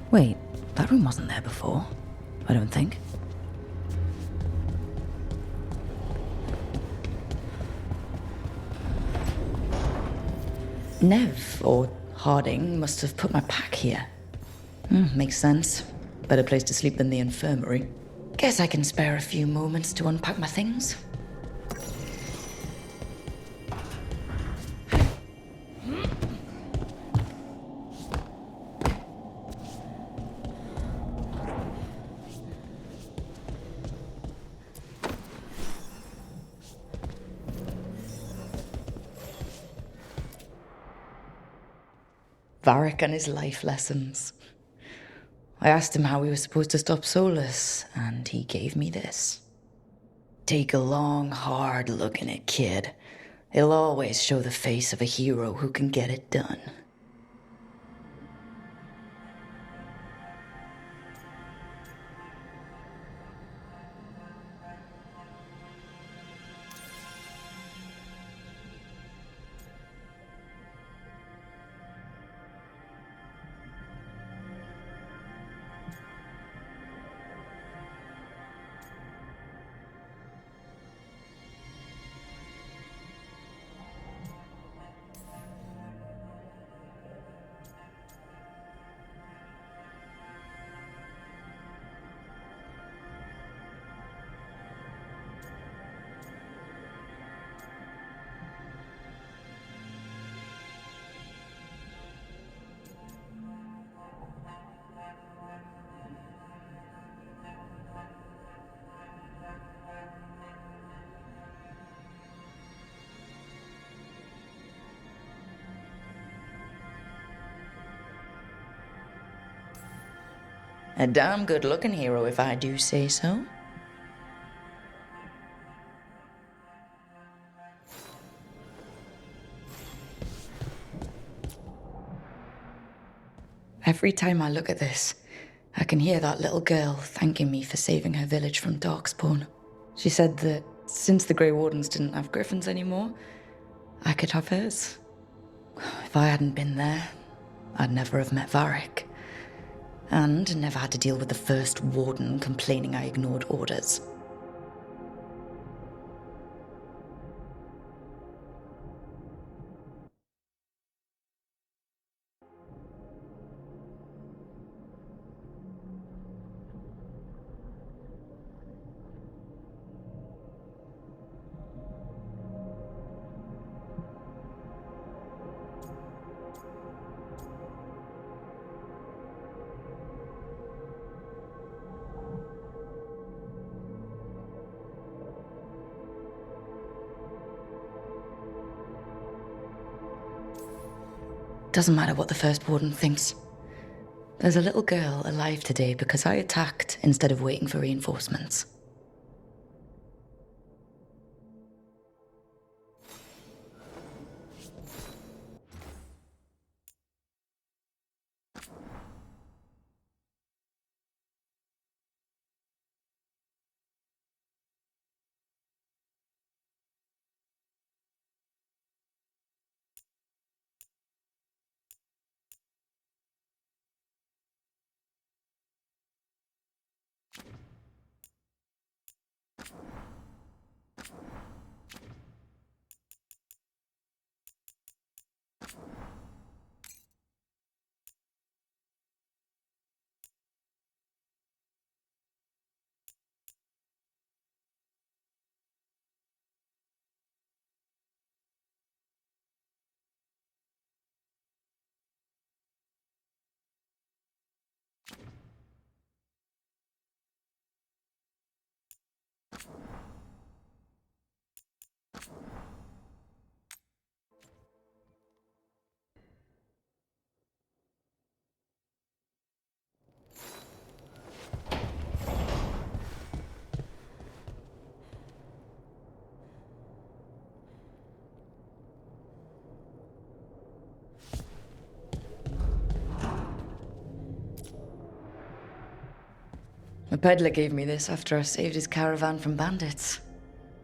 Wait, that room wasn't there before, I don't think. Nev, or Harding, must have put my pack here. Makes sense. Better place to sleep than the infirmary. Guess I can spare a few moments to unpack my things. Varric and his life lessons. I asked him how we were supposed to stop Solus, and he gave me this. Take a long, hard look in it, kid. It'll always show the face of a hero who can get it done. A damn good-looking hero, if I do say so. Every time I look at this, I can hear that little girl thanking me for saving her village from Darkspawn. She said that since the Grey Wardens didn't have griffins anymore, I could have hers. If I hadn't been there, I'd never have met Varric. And never had to deal with the first warden complaining I ignored orders. Doesn't matter what the first warden thinks. There's a little girl alive today because I attacked instead of waiting for reinforcements. A peddler gave me this after I saved his caravan from bandits.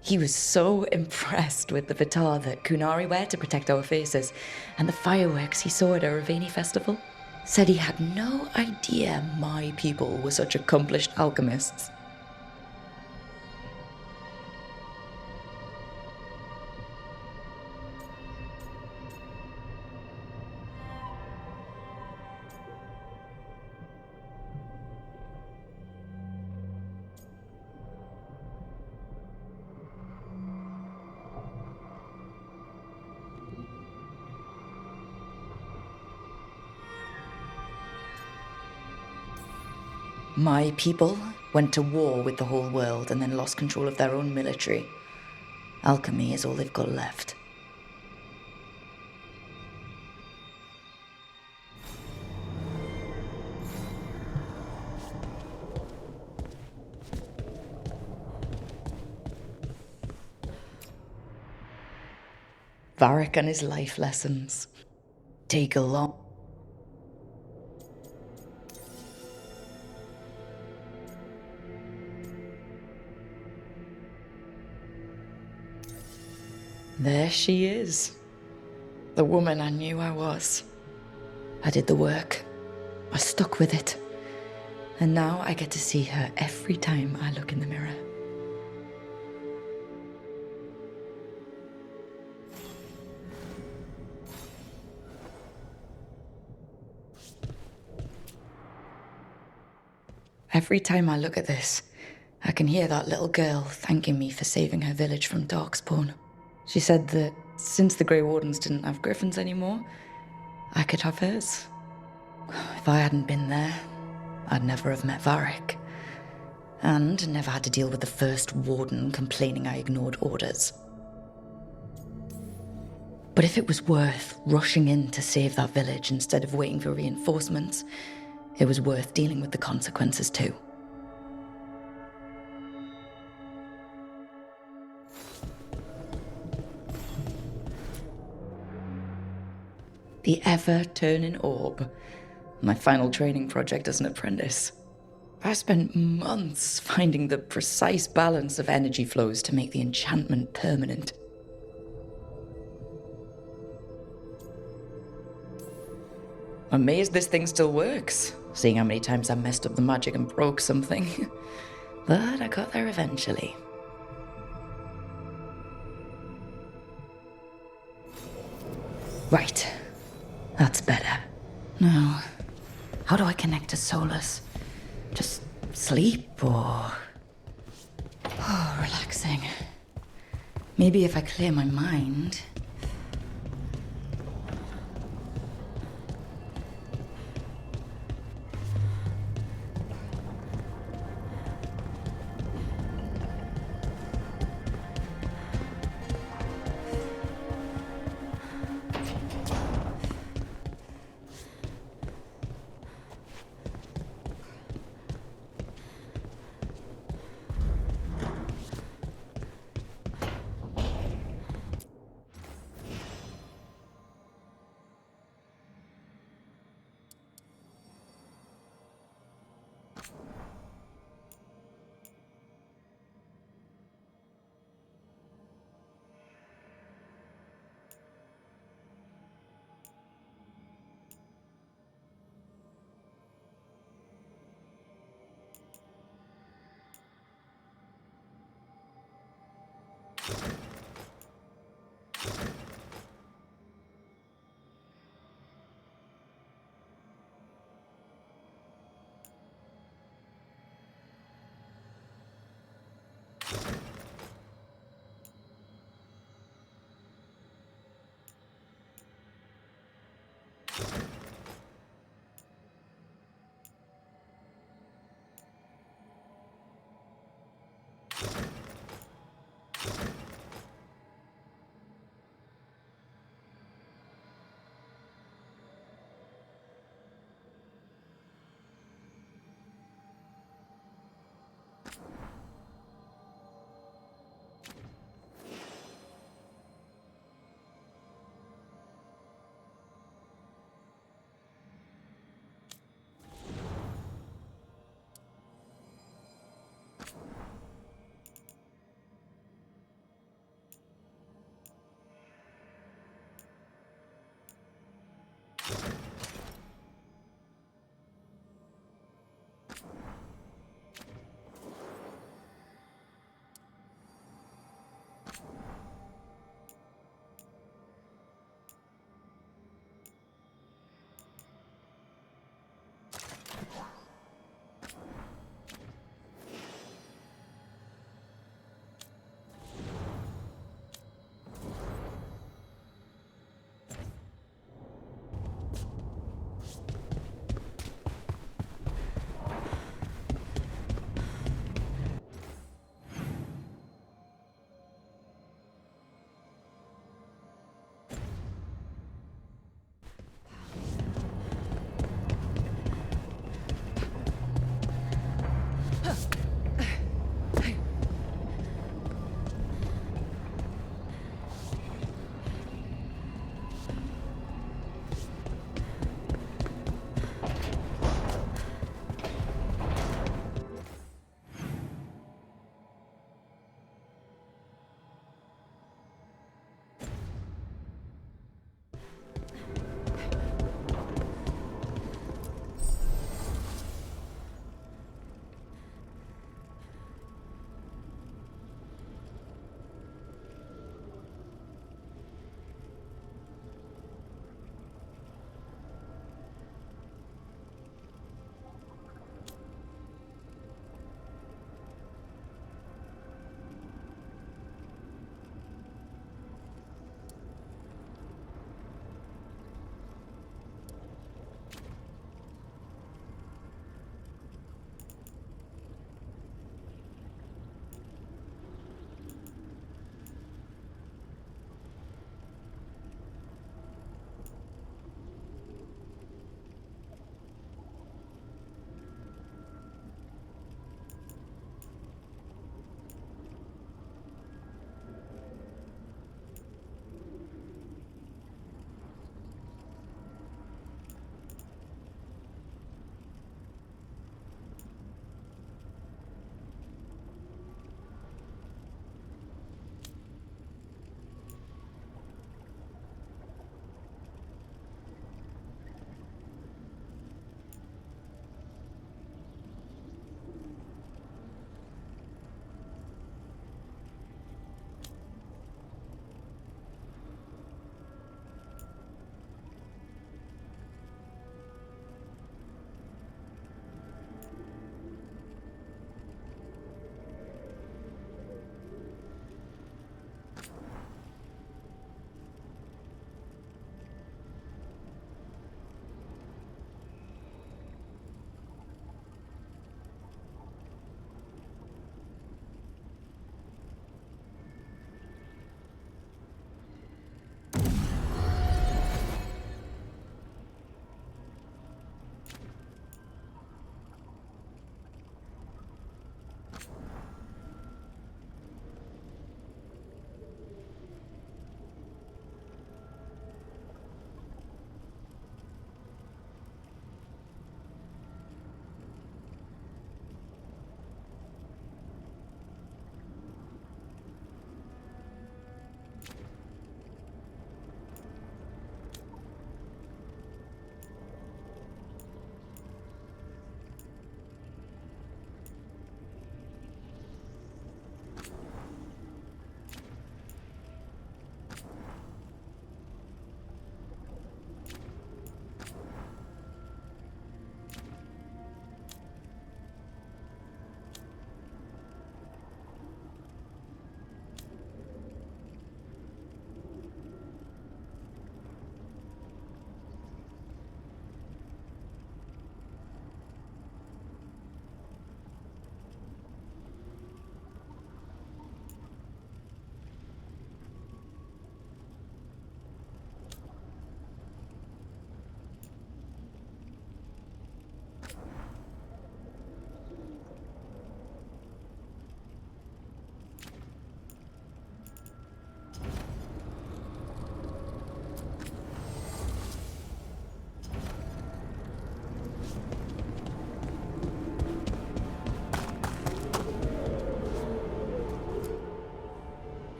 He was so impressed with the vitar that Kunari wear to protect our faces, and the fireworks he saw at a Ravani festival. said he had no idea my people were such accomplished alchemists. My people went to war with the whole world and then lost control of their own military. Alchemy is all they've got left. Varric and his life lessons take a long... There she is. The woman I knew I was. I did the work. I stuck with it. And now I get to see her every time I look in the mirror. Every time I look at this, I can hear that little girl thanking me for saving her village from Darkspawn. She said that since the Grey Wardens didn't have griffins anymore, I could have hers. If I hadn't been there, I'd never have met Varric. And never had to deal with the first warden complaining I ignored orders. But if it was worth rushing in to save that village instead of waiting for reinforcements, it was worth dealing with the consequences too. The ever-turning orb. My final training project as an apprentice. I spent months finding the precise balance of energy flows to make the enchantment permanent. I'm amazed this thing still works, seeing how many times I messed up the magic and broke something. But I got there eventually. Right. That's better. Now, how do I connect to Solus? Just sleep or... Oh, relaxing. Maybe if I clear my mind...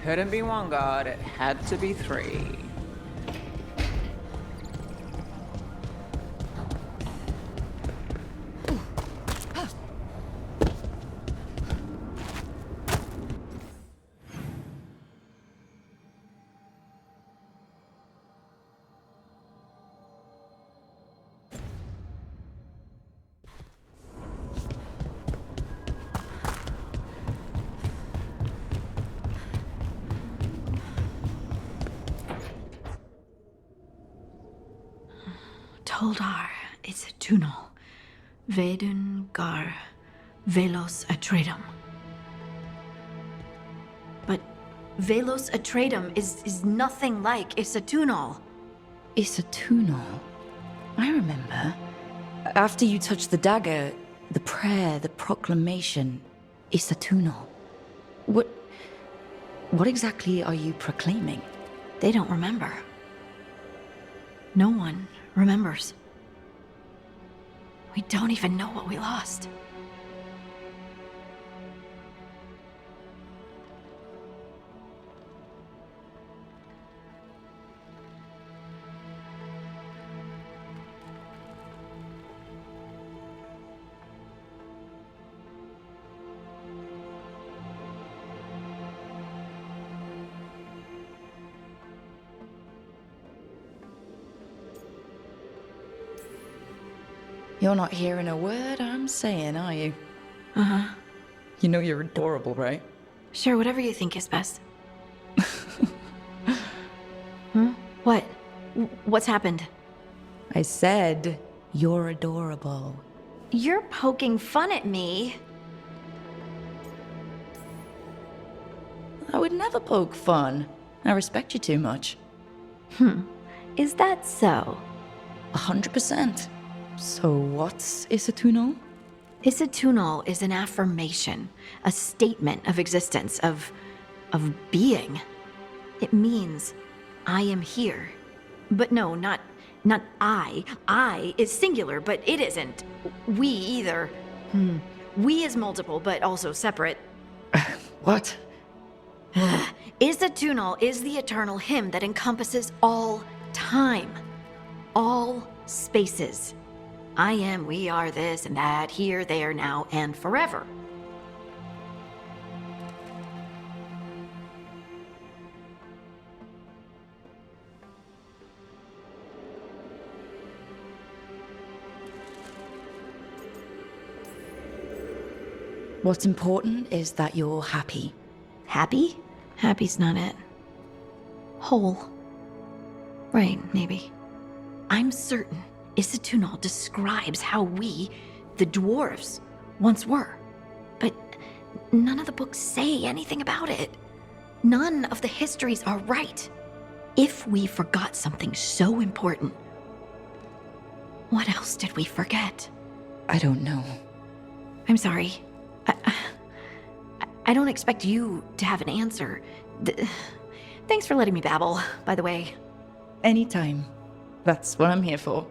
Couldn't be one god, it had to be three. Toldar is a tunal. Veilguard, Velos Atreitum. But Velos Atreitum is nothing like Isatunal. Isatunal? I remember. After you touched the dagger, the prayer, the proclamation, Isatunal. What exactly are you proclaiming? They don't remember. No one remembers. We don't even know what we lost. You're not hearing a word I'm saying, are you? Uh-huh. You know you're adorable, right? Sure, whatever you think is best. Huh? What? What's happened? I said you're adorable. You're poking fun at me. I would never poke fun. I respect you too much. Is that so? 100%. So what's Isatunal? Isatunal is an affirmation, a statement of existence, of being. It means I am here. But no, not I. I is singular, but it isn't. We either. We is multiple, but also separate. What? Isatunal is the eternal hymn that encompasses all time, all spaces. I am, we are, this and that, here, there, now, and forever. What's important is that you're happy. Happy? Happy's not it. Whole. Right, maybe. I'm certain Isatunal describes how we, the dwarves, once were. But none of the books say anything about it. None of the histories are right. If we forgot something so important, what else did we forget? I don't know. I'm sorry. I don't expect you to have an answer. Thanks for letting me babble, by the way. Anytime. That's what I'm here for.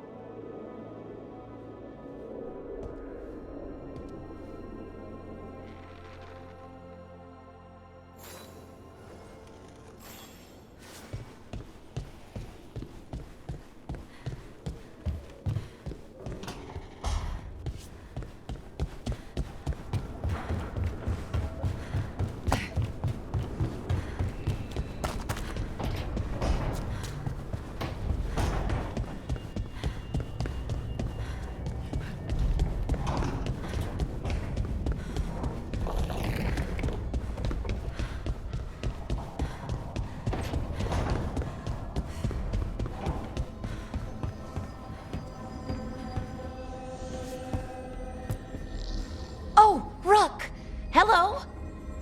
Hello?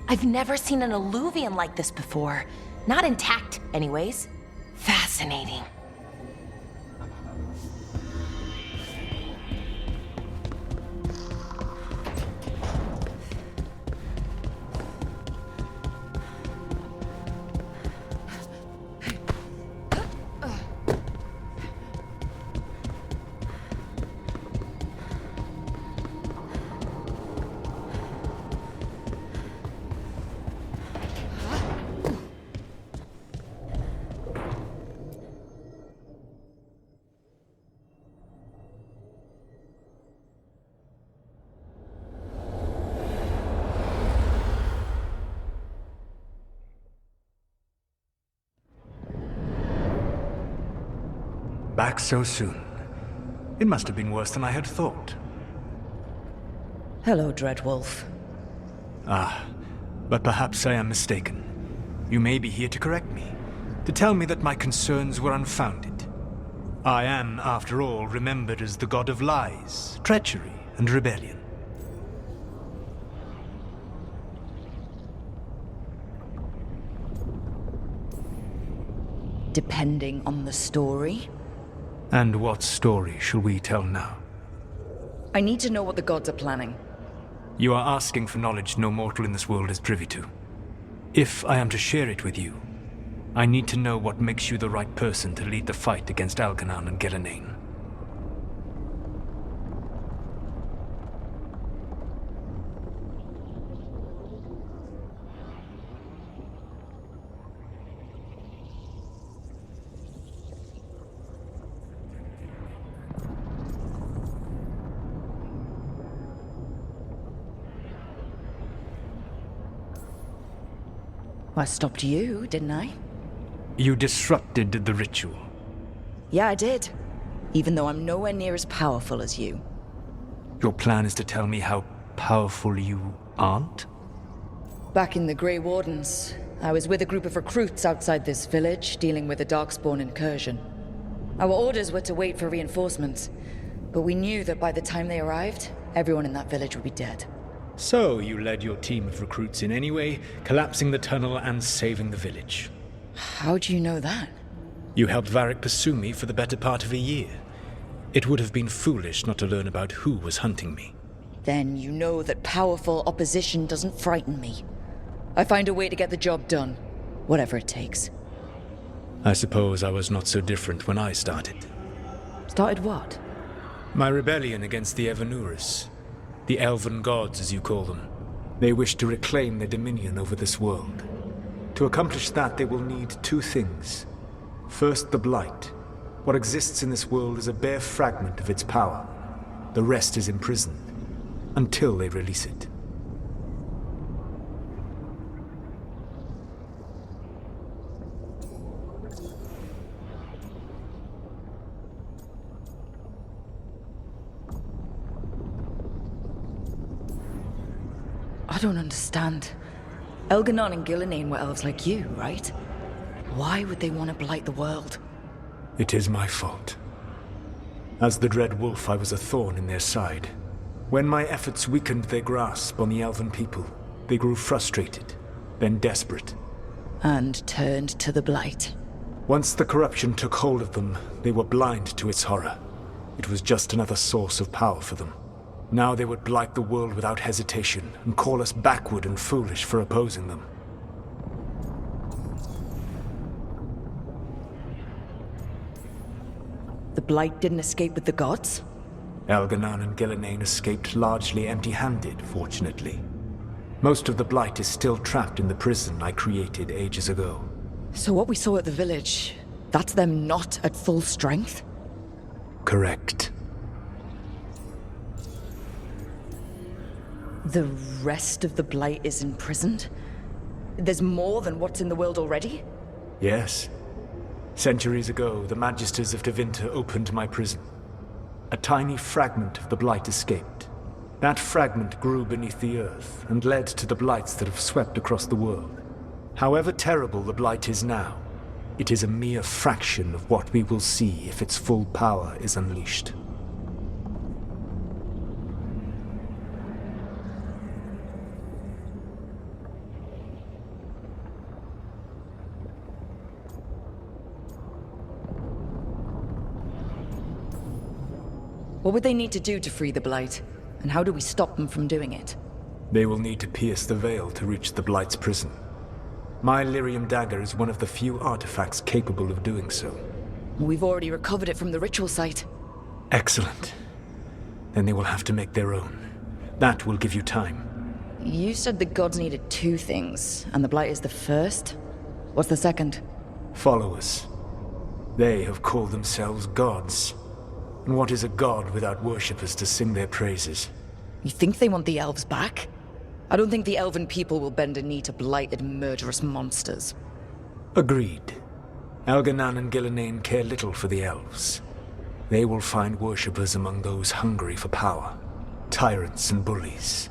I've never seen an alluvium like this before. Not intact, anyways. Fascinating. back so soon. It must have been worse than I had thought. Hello, Dreadwolf. Ah, but perhaps I am mistaken. You may be here to correct me, to tell me that my concerns were unfounded. I am, after all, remembered as the god of lies, treachery, and rebellion. Depending on the story. And what story shall we tell now? I need to know what the gods are planning. You are asking for knowledge no mortal in this world is privy to. If I am to share it with you, I need to know what makes you the right person to lead the fight against Algernon and Gillenane. I stopped you, didn't I? You disrupted the ritual. Yeah, I did. Even though I'm nowhere near as powerful as you. Your plan is to tell me how powerful you aren't? Back in the Grey Wardens, I was with a group of recruits outside this village, dealing with a Darkspawn incursion. Our orders were to wait for reinforcements, but we knew that by the time they arrived, everyone in that village would be dead. So you led your team of recruits in anyway, collapsing the tunnel and saving the village. How do you know that? You helped Varric pursue me for the better part of a year. It would have been foolish not to learn about who was hunting me. Then you know that powerful opposition doesn't frighten me. I find a way to get the job done, whatever it takes. I suppose I was not so different when I started. Started what? My rebellion against the Evanuris. The elven gods, as you call them. They wish to reclaim their dominion over this world. To accomplish that, they will need two things. First, the Blight. What exists in this world is a bare fragment of its power. The rest is imprisoned, until they release it. I don't understand. Elganon and Gillenane were elves like you, right? Why would they want to blight the world? It is my fault. As the Dread Wolf, I was a thorn in their side. When my efforts weakened their grasp on the elven people, they grew frustrated, then desperate. And turned to the blight. Once the corruption took hold of them, they were blind to its horror. It was just another source of power for them. Now they would blight the world without hesitation, and call us backward and foolish for opposing them. The blight didn't escape with the gods? Elganon and Gillenane escaped largely empty-handed, fortunately. Most of the blight is still trapped in the prison I created ages ago. So what we saw at the village, that's them not at full strength? Correct. The rest of the blight is imprisoned? There's more than what's in the world already? Yes. Centuries ago, the Magisters of Tevinter opened my prison. A tiny fragment of the blight escaped. That fragment grew beneath the earth and led to the blights that have swept across the world. However terrible the blight is now, it is a mere fraction of what we will see if its full power is unleashed. What would they need to do to free the blight? And how do we stop them from doing it? They will need to pierce the veil to reach the blight's prison. My lyrium dagger is one of the few artifacts capable of doing so. We've already recovered it from the ritual site. Excellent. Then they will have to make their own. That will give you time. You said the gods needed two things, and the blight is the first? What's the second? Followers. They have called themselves gods. And what is a god without worshippers to sing their praises? You think they want the elves back? I don't think the elven people will bend a knee to blighted, murderous monsters. Agreed. Elganon and Gillenane care little for the elves. They will find worshippers among those hungry for power, tyrants and bullies,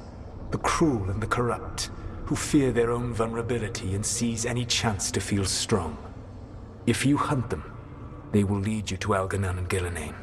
the cruel and the corrupt, who fear their own vulnerability and seize any chance to feel strong. If you hunt them, they will lead you to Algernon and Gillenane.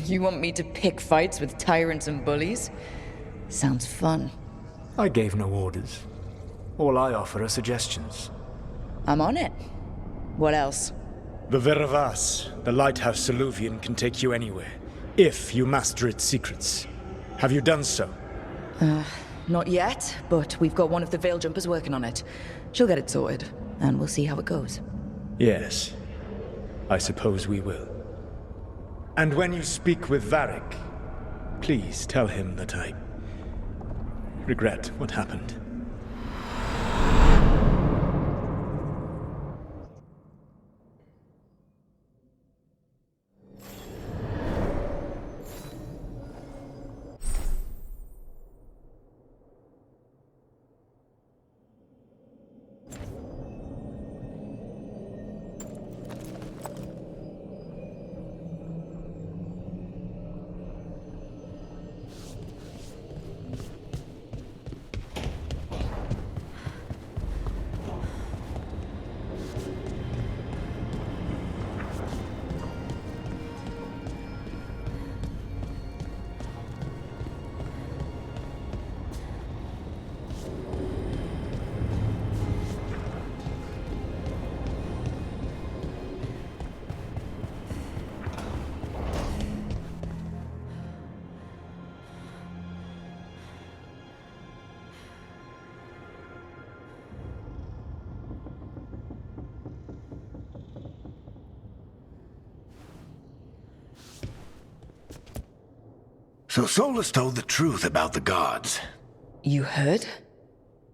You want me to pick fights with tyrants and bullies? Sounds fun. I gave no orders. All I offer are suggestions. I'm on it. What else? The Veravas, the lighthouse Soluvian, can take you anywhere, if you master its secrets. Have you done so? Not yet, but we've got one of the Veil Jumpers working on it. She'll get it sorted, and we'll see how it goes. Yes. I suppose we will. And when you speak with Varric, please tell him that I regret what happened. So Solus told the truth about the gods. You heard?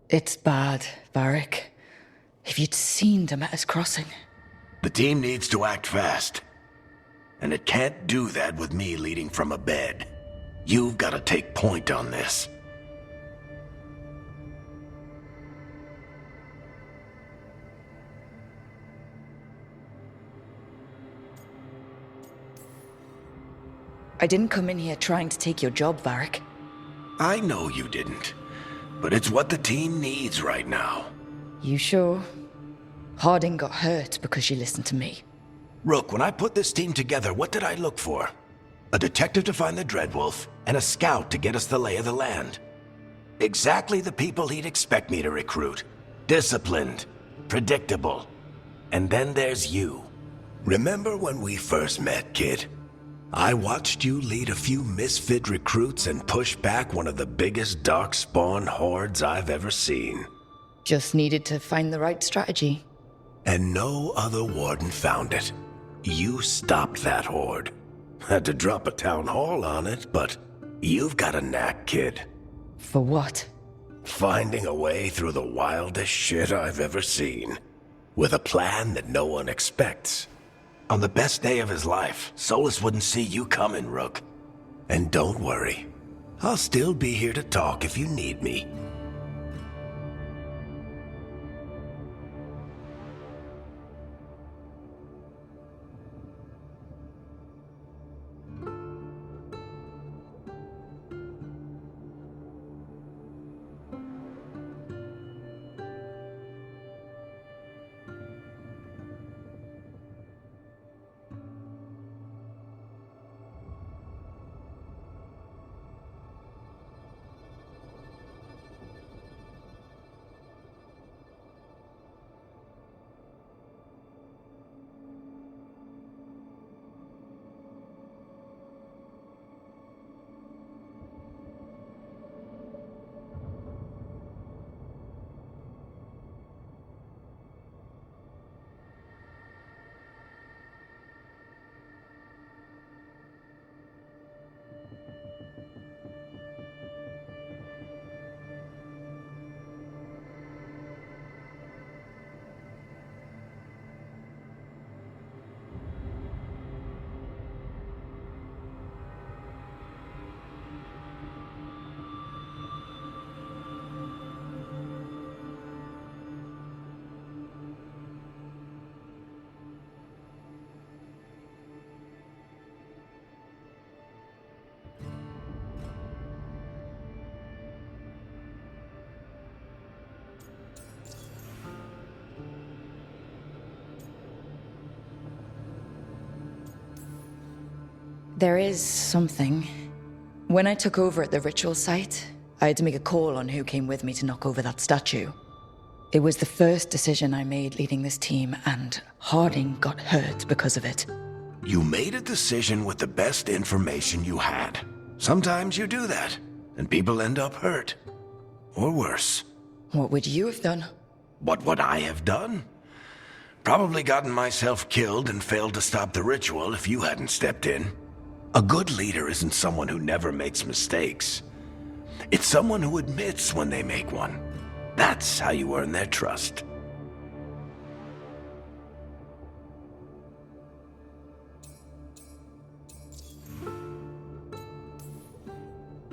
It's bad, Varric. If you'd seen Demeter's crossing. The team needs to act fast. And it can't do that with me leading from a bed. You've got to take point on this. I didn't come in here trying to take your job, Varric. I know you didn't. But it's what the team needs right now. You sure? Harding got hurt because she listened to me. Rook, when I put this team together, what did I look for? A detective to find the Dreadwolf, and a scout to get us the lay of the land. Exactly the people he'd expect me to recruit. Disciplined, predictable. And then there's you. Remember when we first met, kid? I watched you lead a few misfit recruits and push back one of the biggest darkspawn hordes I've ever seen. Just needed to find the right strategy. And no other warden found it. You stopped that horde. Had to drop a town hall on it, but you've got a knack, kid. For what? Finding a way through the wildest shit I've ever seen. With a plan that no one expects. On the best day of his life, Solus wouldn't see you coming, Rook. And don't worry. I'll still be here to talk if you need me. There is something. When I took over at the ritual site, I had to make a call on who came with me to knock over that statue. It was the first decision I made leading this team, and Harding got hurt because of it. You made a decision with the best information you had. Sometimes you do that, and people end up hurt. Or worse. What would you have done? What would I have done? Probably gotten myself killed and failed to stop the ritual if you hadn't stepped in. A good leader isn't someone who never makes mistakes. It's someone who admits when they make one. That's how you earn their trust.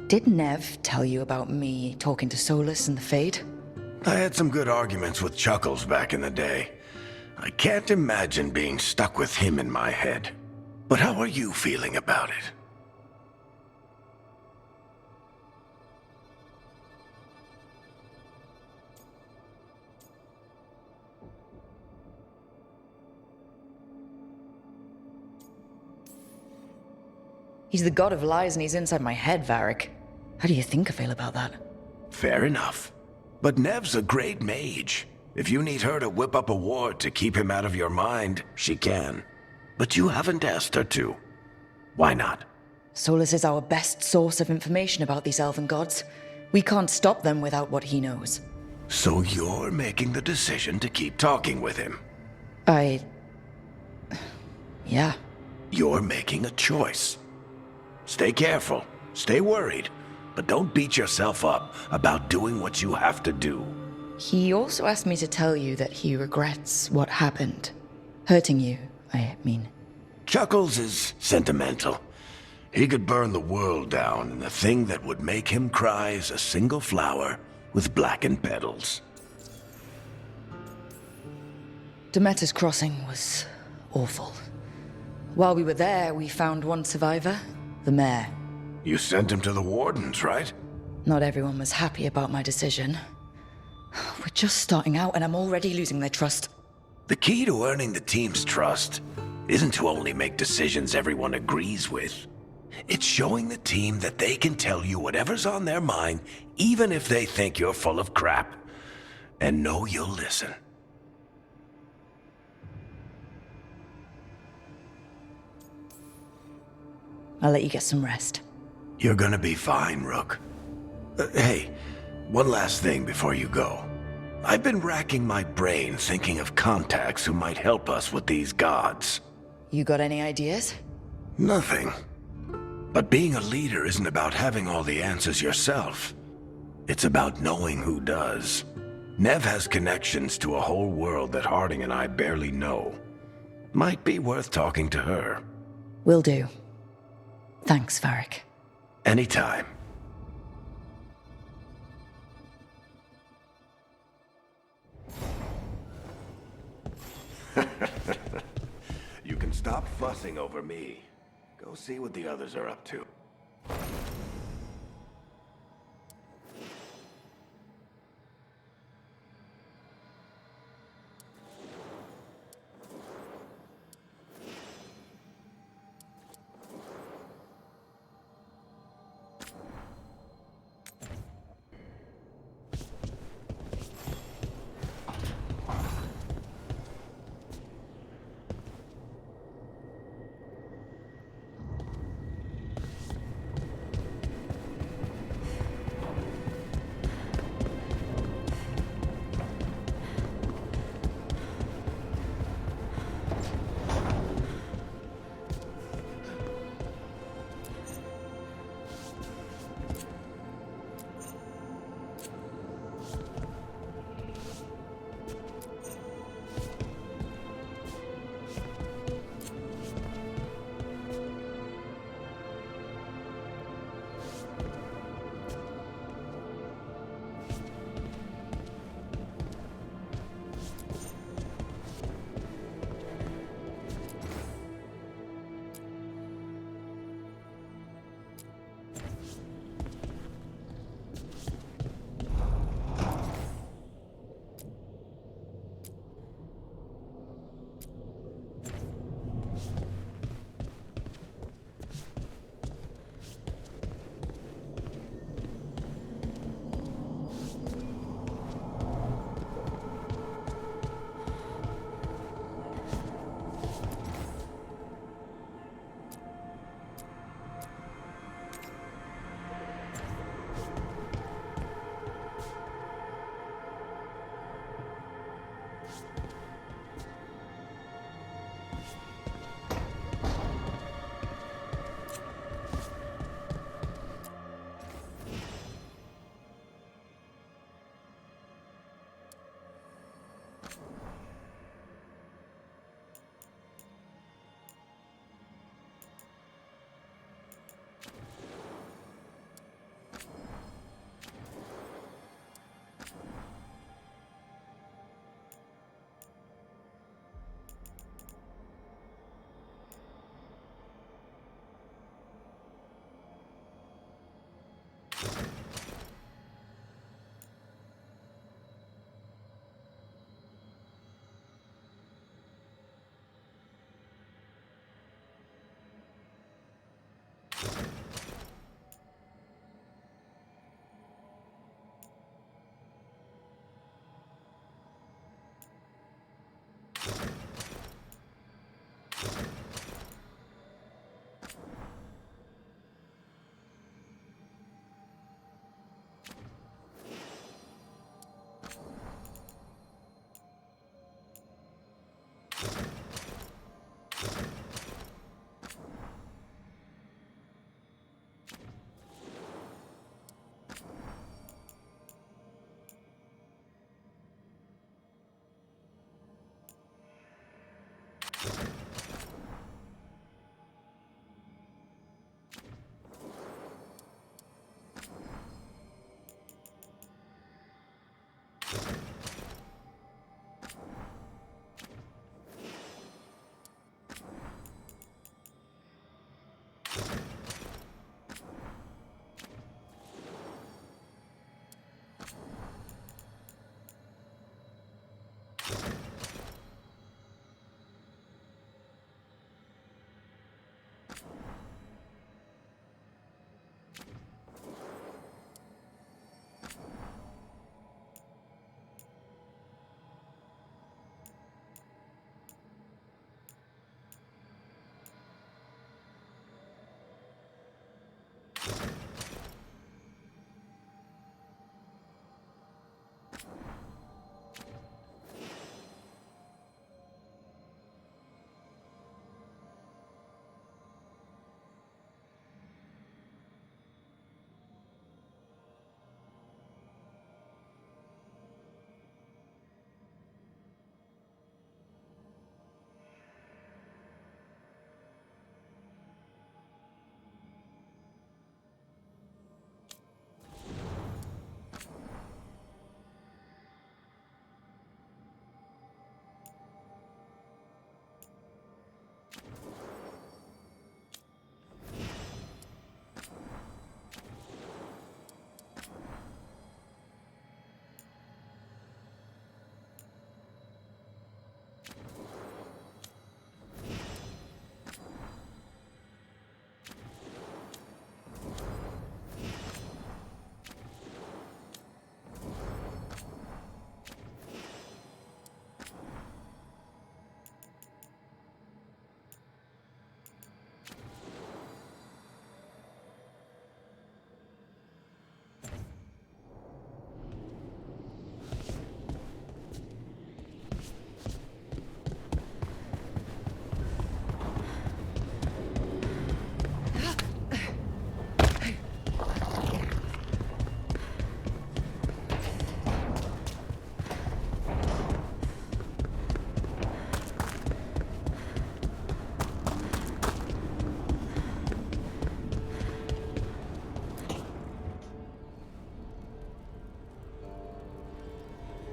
Did Nev tell you about me talking to Solus and the Fade? I had some good arguments with Chuckles back in the day. I can't imagine being stuck with him in my head. But how are you feeling about it? He's the god of lies and he's inside my head, Varric. How do you think I feel about that? Fair enough. But Nev's a great mage. If you need her to whip up a ward to keep him out of your mind, she can. But you haven't asked her to. Why not? Solus is our best source of information about these elven gods. We can't stop them without what he knows. So you're making the decision to keep talking with him. Yeah. You're making a choice. Stay careful, stay worried, but don't beat yourself up about doing what you have to do. He also asked me to tell you that he regrets what happened. Hurting you, I mean. Chuckles is sentimental. He could burn the world down, and the thing that would make him cry is a single flower with blackened petals. Demeter's crossing was awful. While we were there, we found one survivor, the mayor. You sent him to the wardens, right? Not everyone was happy about my decision. We're just starting out and I'm already losing their trust. The key to earning the team's trust isn't to only make decisions everyone agrees with. It's showing the team that they can tell you whatever's on their mind, even if they think you're full of crap, and know you'll listen. I'll let you get some rest. You're gonna be fine, Rook. Hey, one last thing before you go. I've been racking my brain thinking of contacts who might help us with these gods. You got any ideas? Nothing. But being a leader isn't about having all the answers yourself. It's about knowing who does. Nev has connections to a whole world that Harding and I barely know. Might be worth talking to her. Will do. Thanks, Varric. Anytime. You can stop fussing over me. Go see what the others are up to.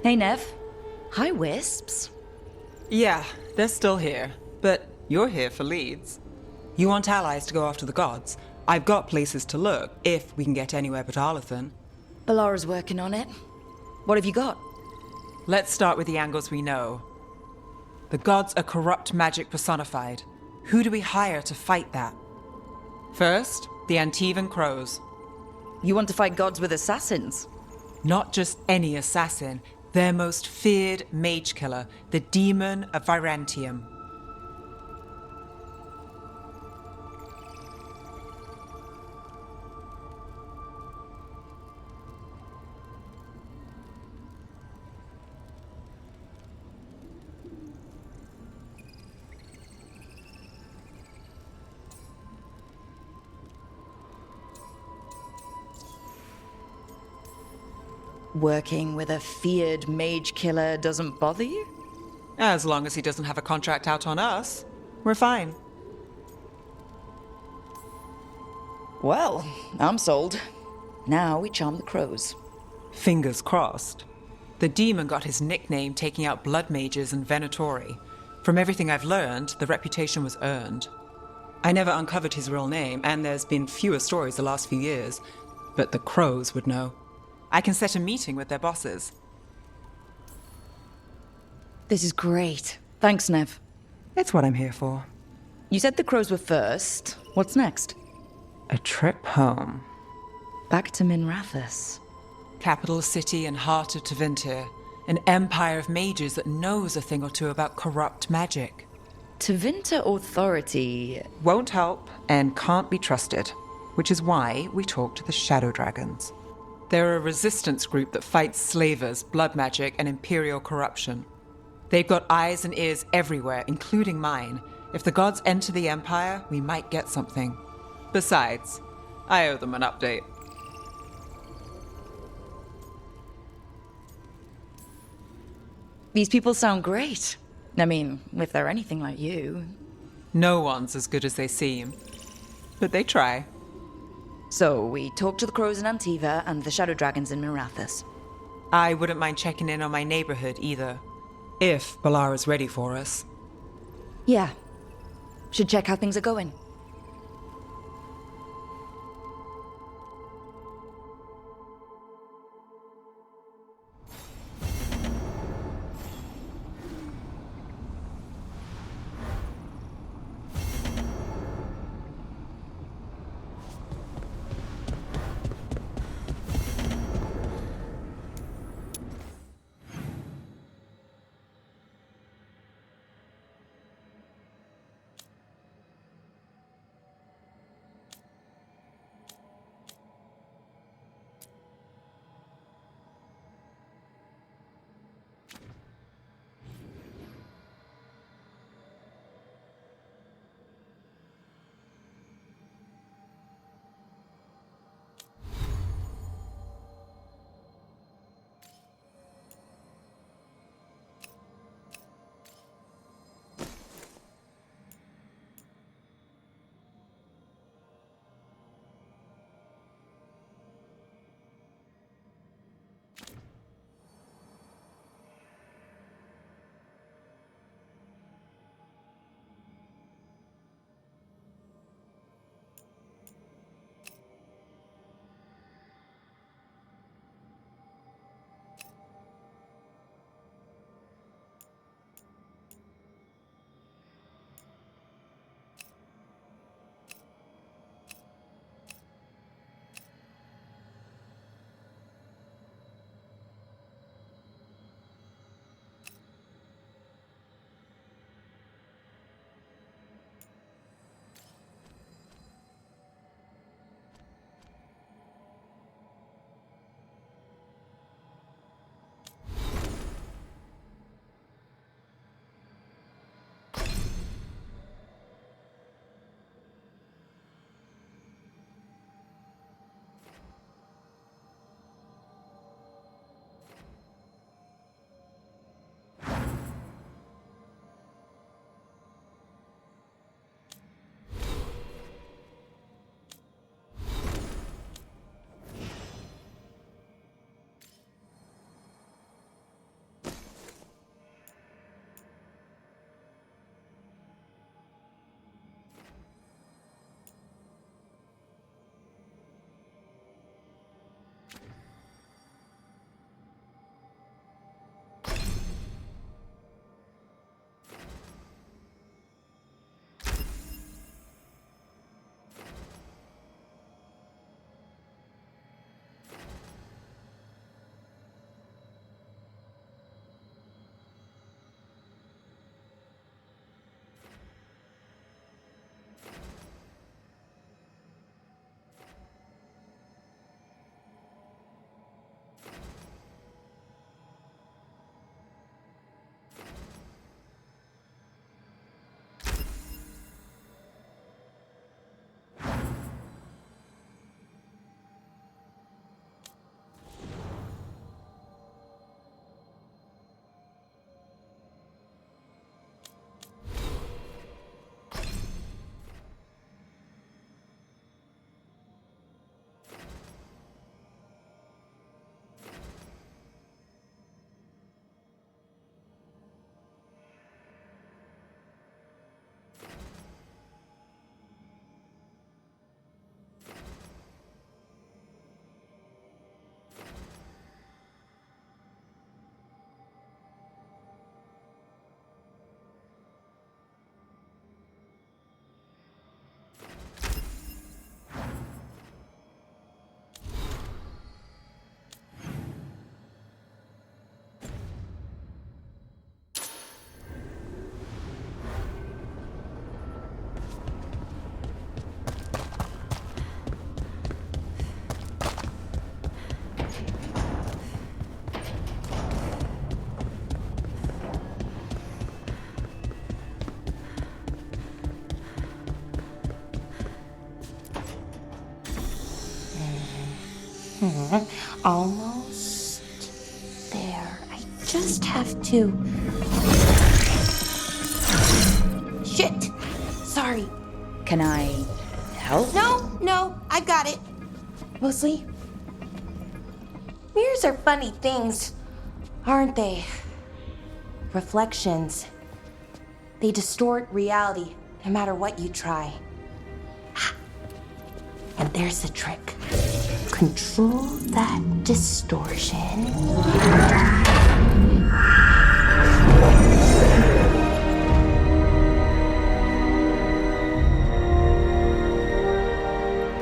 Hey, Nev. Hi, Wisps. Yeah, they're still here. But you're here for leads. You want allies to go after the gods? I've got places to look, if we can get anywhere but Arlathan. Balara's working on it. What have you got? Let's start with the angles we know. The gods are corrupt magic personified. Who do we hire to fight that? First, the Antivan Crows. You want to fight gods with assassins? Not just any assassin, their most feared mage killer, the Demon of Virantium. Working with a feared mage killer doesn't bother you? As long as he doesn't have a contract out on us, we're fine. Well, I'm sold. Now we charm the crows. Fingers crossed. The demon got his nickname taking out blood mages and Venatori. From everything I've learned, the reputation was earned. I never uncovered his real name, and there's been fewer stories the last few years, but the crows would know. I can set a meeting with their bosses. This is great. Thanks, Nev. It's what I'm here for. You said the crows were first. What's next? A trip home. Back to Minrathous. Capital city and heart of Tevinter. An empire of mages that knows a thing or two about corrupt magic. Tevinter authority. Won't help and can't be trusted, which is why we talk to the Shadow Dragons. They're a resistance group that fights slavers, blood magic, and imperial corruption. They've got eyes and ears everywhere, including mine. If the gods enter the Empire, we might get something. Besides, I owe them an update. These people sound great. I mean, if they're anything like you. No one's as good as they seem. But they try. So, we talk to the crows in Antiva and the shadow dragons in Minrathous. I wouldn't mind checking in on my neighborhood either. If Balara's ready for us. Yeah. Should check how things are going. Almost there. I just have to. Shit! Sorry. Can I help? No, I got it. Mostly. Mirrors are funny things, aren't they? Reflections. They distort reality no matter what you try. And there's the trick. Control that distortion.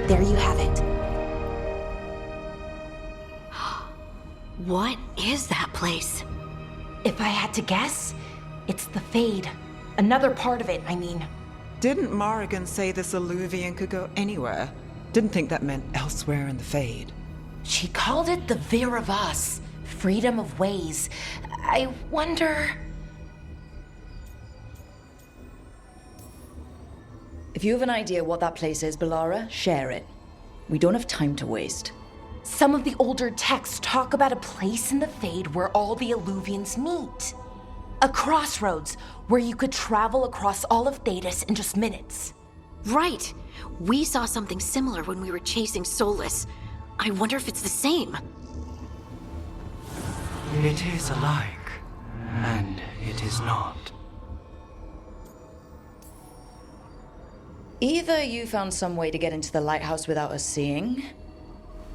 There you have it. What is that place? If I had to guess, it's the Fade. Another part of it, I mean. Didn't Morrigan say this Illuvian could go anywhere? Didn't think that meant elsewhere in the Fade. She called it the Vir of Us, freedom of ways. I wonder... If you have an idea what that place is, Balara, share it. We don't have time to waste. Some of the older texts talk about a place in the Fade where all the Illuvians meet. A crossroads where you could travel across all of Thedas in just minutes. Right. We saw something similar when we were chasing Solus. I wonder if it's the same. It is alike, and it is not. Either you found some way to get into the lighthouse without us seeing,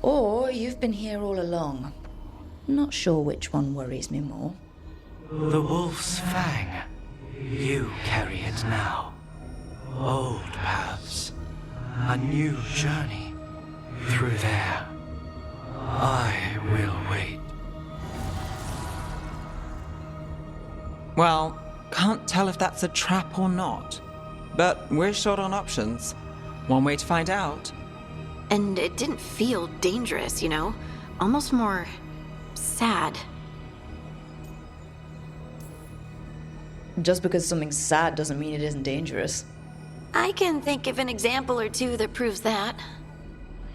or you've been here all along. Not sure which one worries me more. The Wolf's Fang. You carry it now. Old paths. A new journey. Through there. I will wait. Well, can't tell if that's a trap or not. But we're short on options. One way to find out. And it didn't feel dangerous, you know? Almost more sad. Just because something's sad doesn't mean it isn't dangerous. I can think of an example or two that proves that.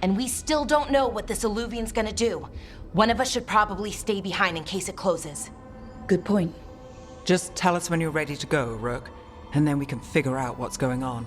And we still don't know what this Illuvian's gonna do. One of us should probably stay behind in case it closes. Good point. Just tell us when you're ready to go, Rook, and then we can figure out what's going on.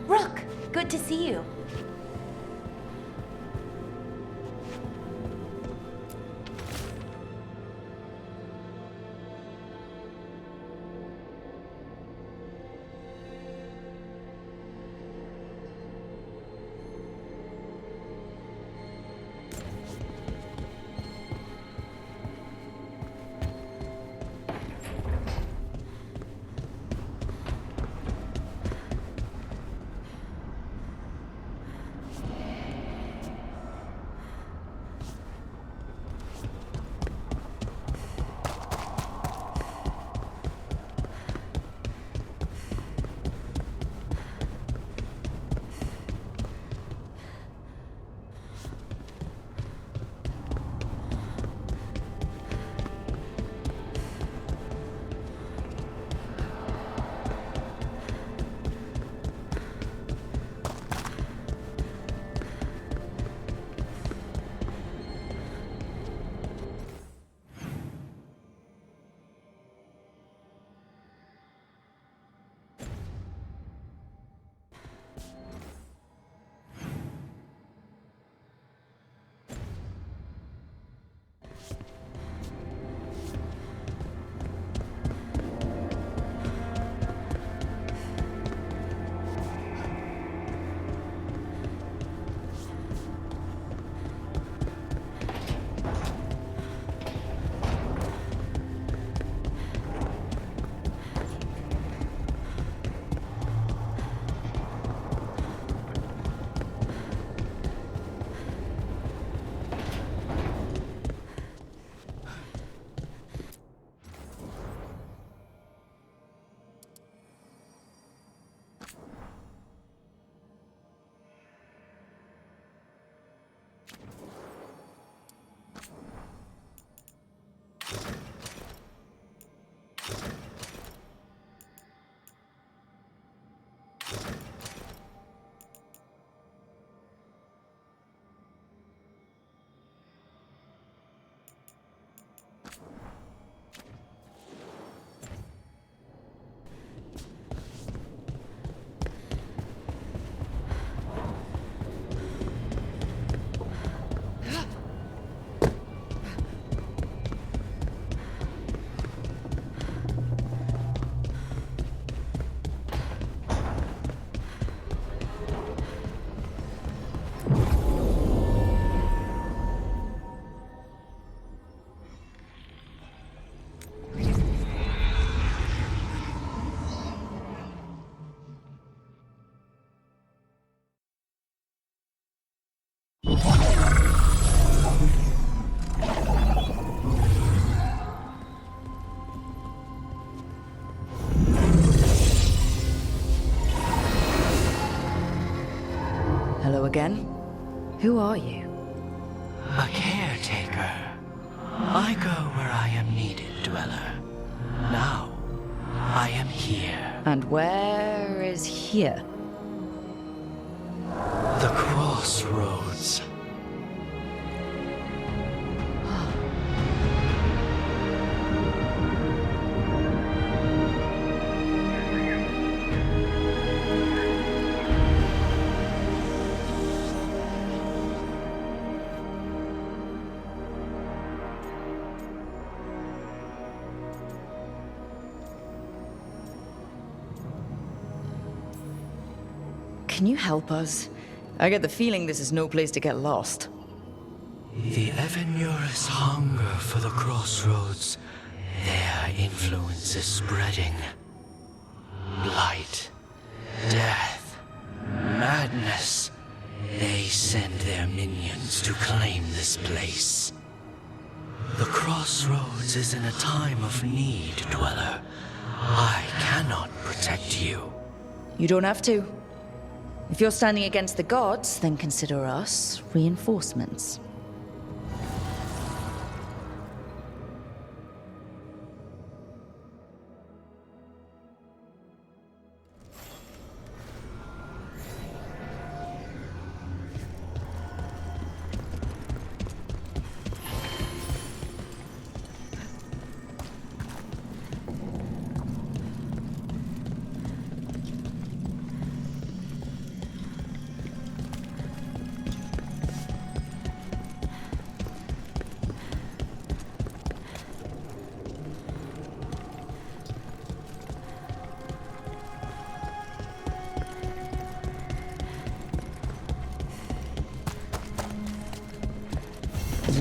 Rook, good to see you. again. Who are you? A caretaker. I go where I am needed, Dweller. Now, I am here. And where is here? The crossroads. Can you help us? I get the feeling this is no place to get lost. The Evanurus hunger for the crossroads. Their influence is spreading. Blight, death, madness. They send their minions to claim this place. The crossroads is in a time of need, Dweller. I cannot protect you. You don't have to. If you're standing against the gods, then consider us reinforcements.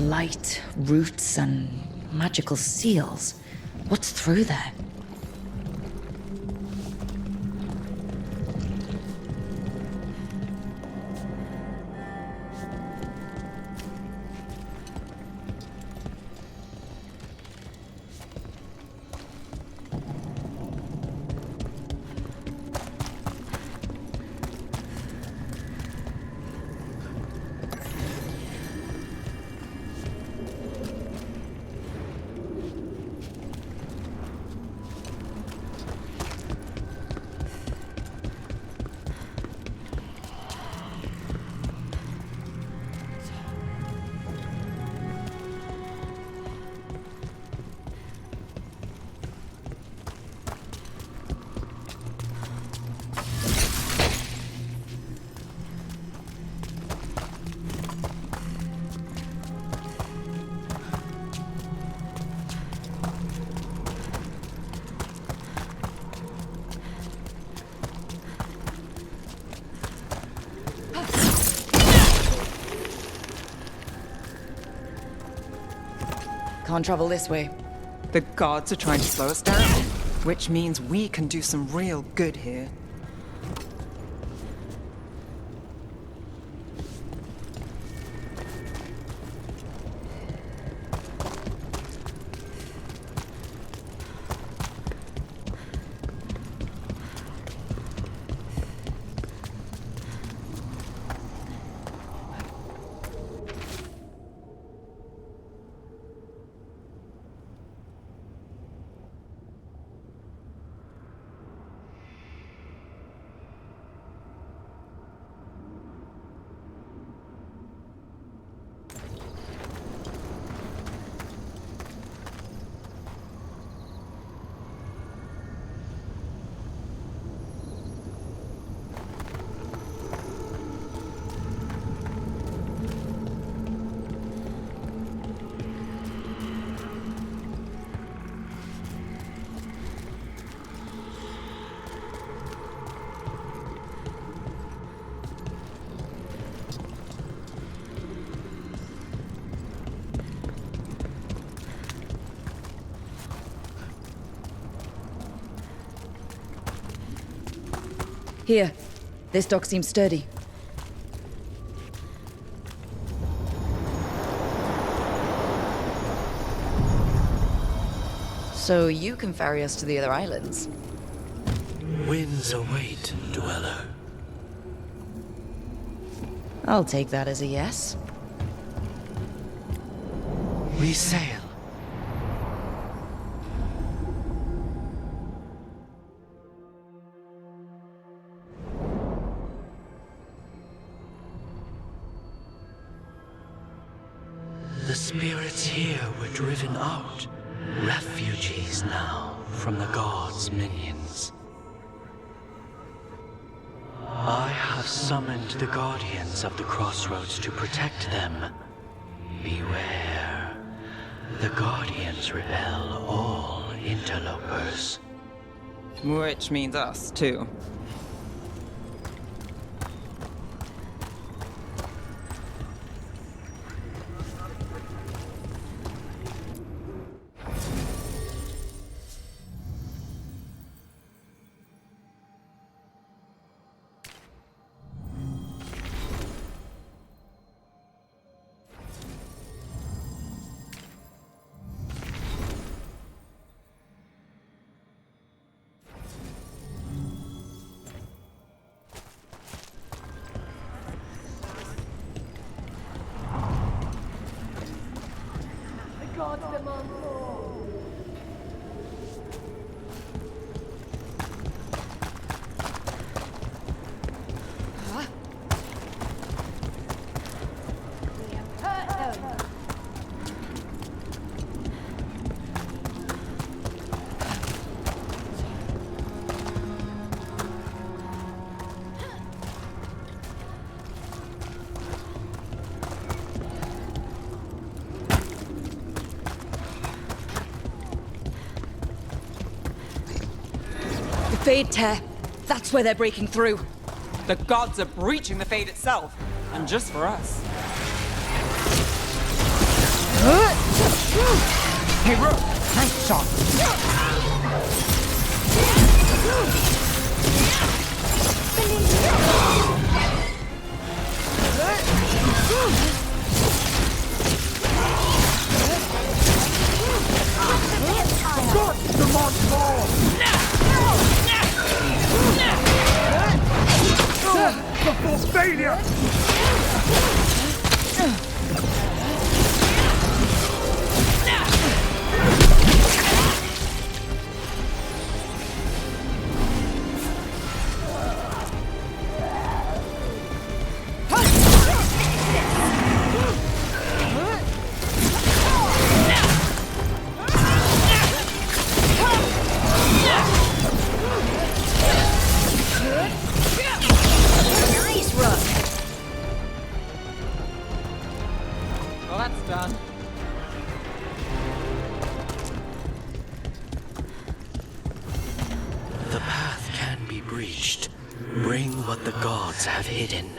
Light, roots, and magical seals. What's through there? Can't travel this way. The gods are trying to slow us down, which means we can do some real good here. Here. This dock seems sturdy. So you can ferry us to the other islands? Winds await, Dweller. I'll take that as a yes. We sail. The spirits here were driven out, refugees now from the gods' minions. I have summoned the guardians of the crossroads to protect them. Beware. The guardians repel all interlopers. Which means us, too. Fade tear. That's where they're breaking through. The gods are breaching the Fade itself, and just for us. Hey, Rook! Nice shot! God, demand more! Before failure! Nice, Rook. Well, that's done. The path can be breached. Bring what the gods have hidden.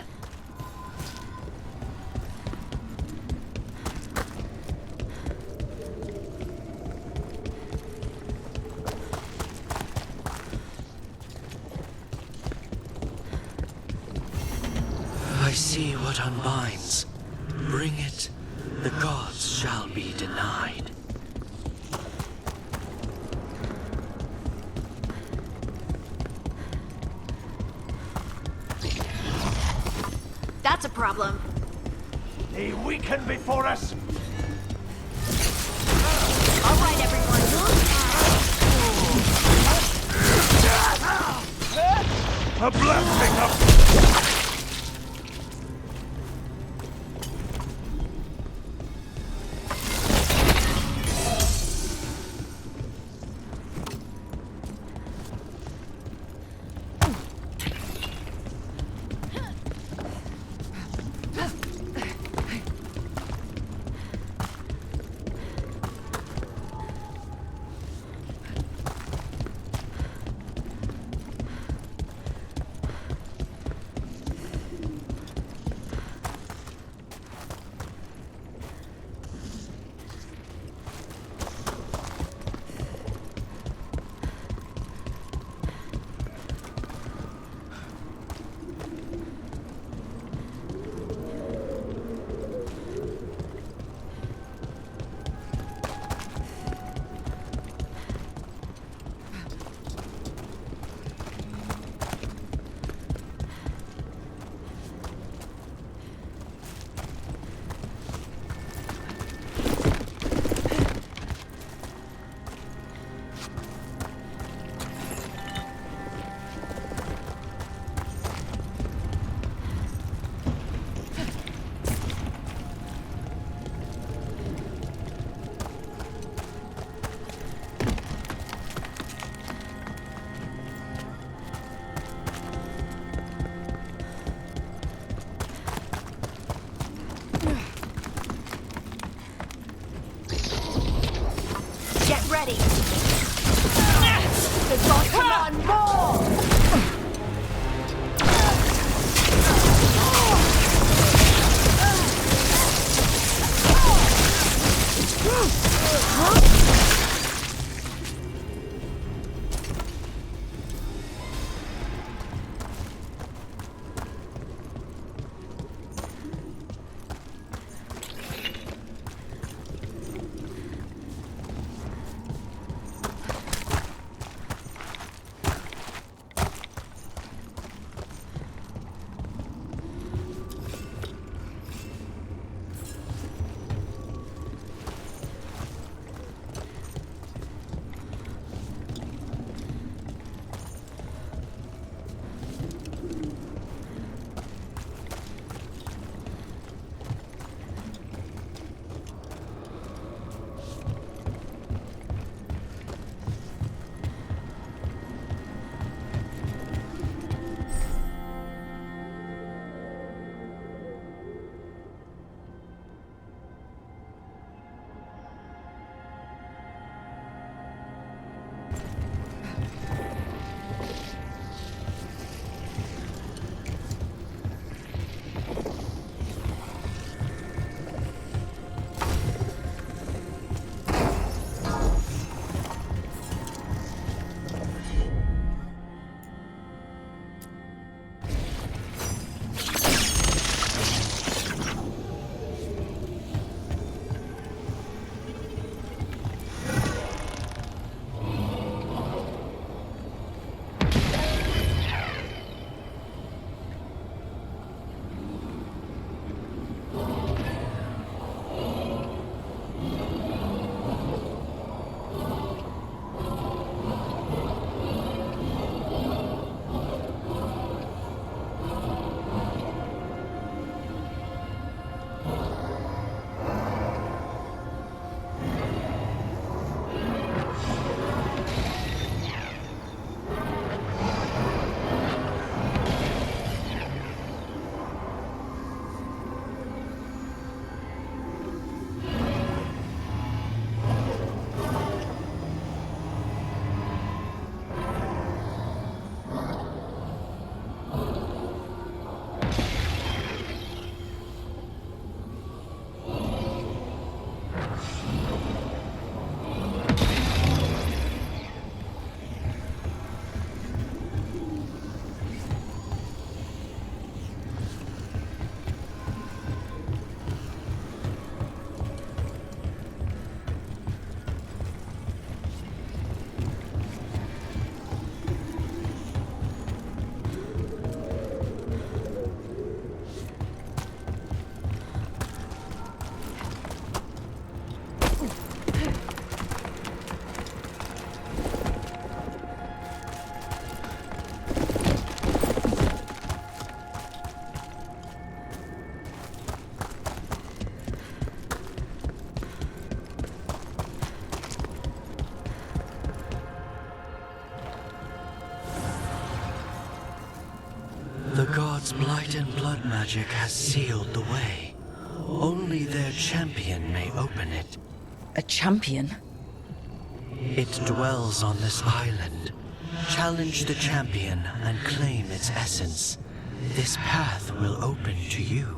I see what unbinds. Bring it, the gods shall be denied. That's a problem. They weaken before us! All right, everyone. A blasting up! Its blight and blood magic has sealed the way. Only their champion may open it. A champion? It dwells on this island. Challenge the champion and claim its essence. This path will open to you.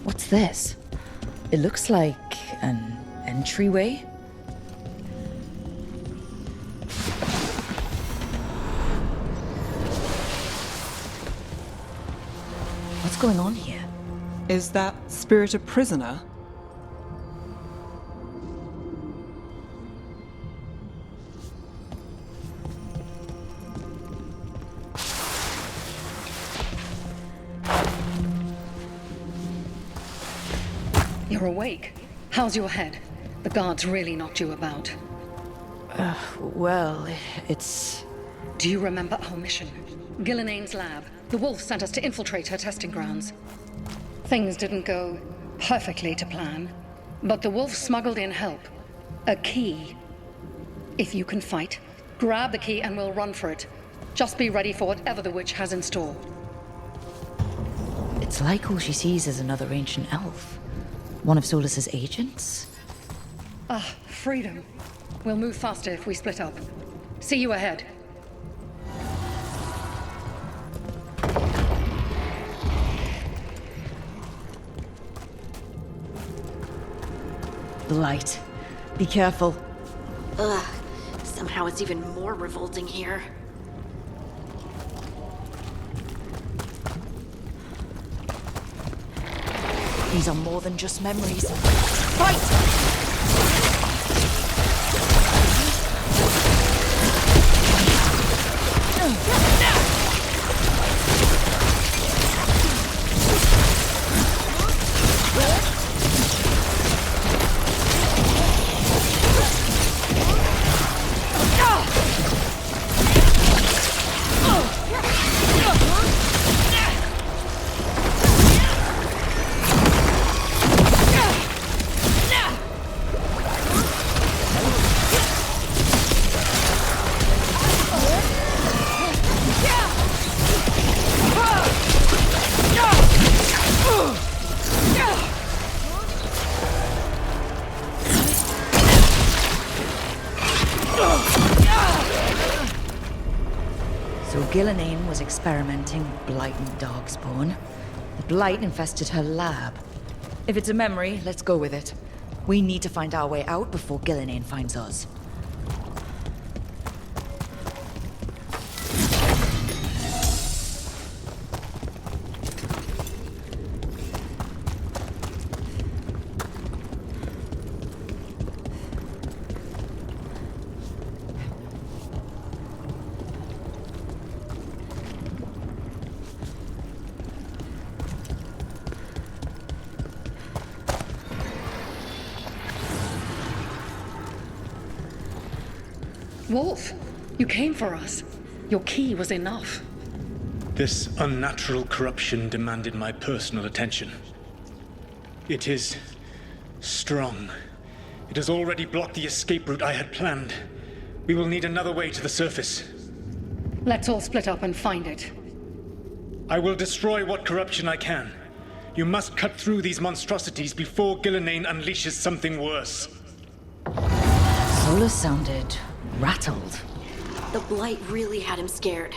What's this? It looks like an entryway. What's going on here? Is that spirit a prisoner? You're awake. How's your head? The guards really knocked you about. Well, it's... Do you remember our mission? Gillenane's lab. The wolf sent us to infiltrate her testing grounds. Things didn't go perfectly to plan, but the wolf smuggled in help. A key. If you can fight, grab the key and we'll run for it. Just be ready for whatever the witch has in store. It's like all she sees is another ancient elf. One of Solus's agents? Ah, freedom. We'll move faster if we split up. See you ahead. The light. Be careful. Ugh. Somehow it's even more revolting here. These are more than just memories. Fight! So Gillenane was experimenting with blight and darkspawn. The blight infested her lab. If it's a memory, let's go with it. We need to find our way out before Gillenane finds us. Wolf, you came for us. Your key was enough. This unnatural corruption demanded my personal attention. It is strong. It has already blocked the escape route I had planned. We will need another way to the surface. Let's all split up and find it. I will destroy what corruption I can. You must cut through these monstrosities before Gillenane unleashes something worse. Solus sounded rattled. The blight really had him scared.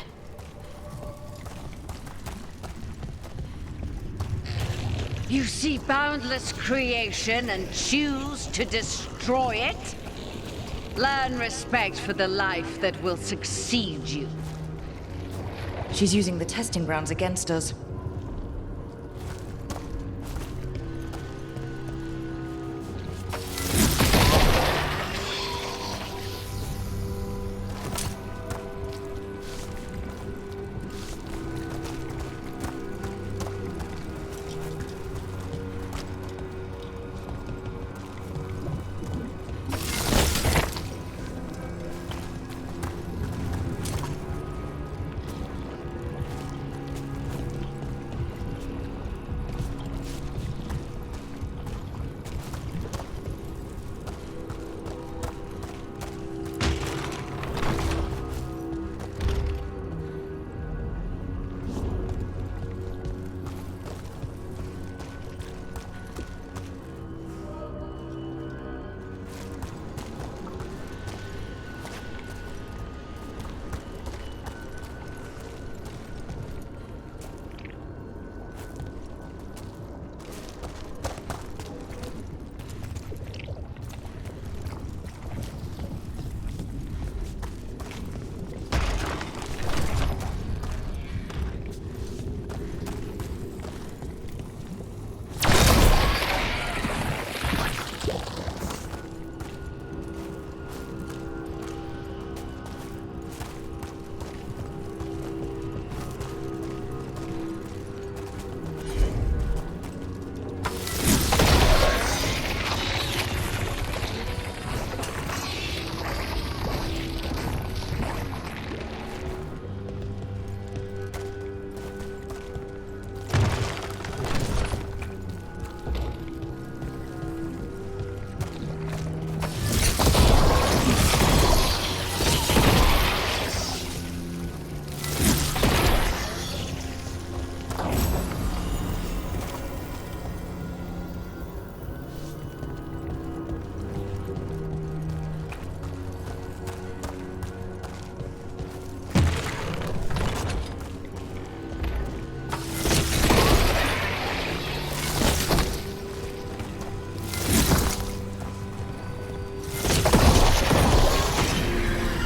You see boundless creation and choose to destroy it? Learn respect for the life that will succeed you. She's using the testing grounds against us.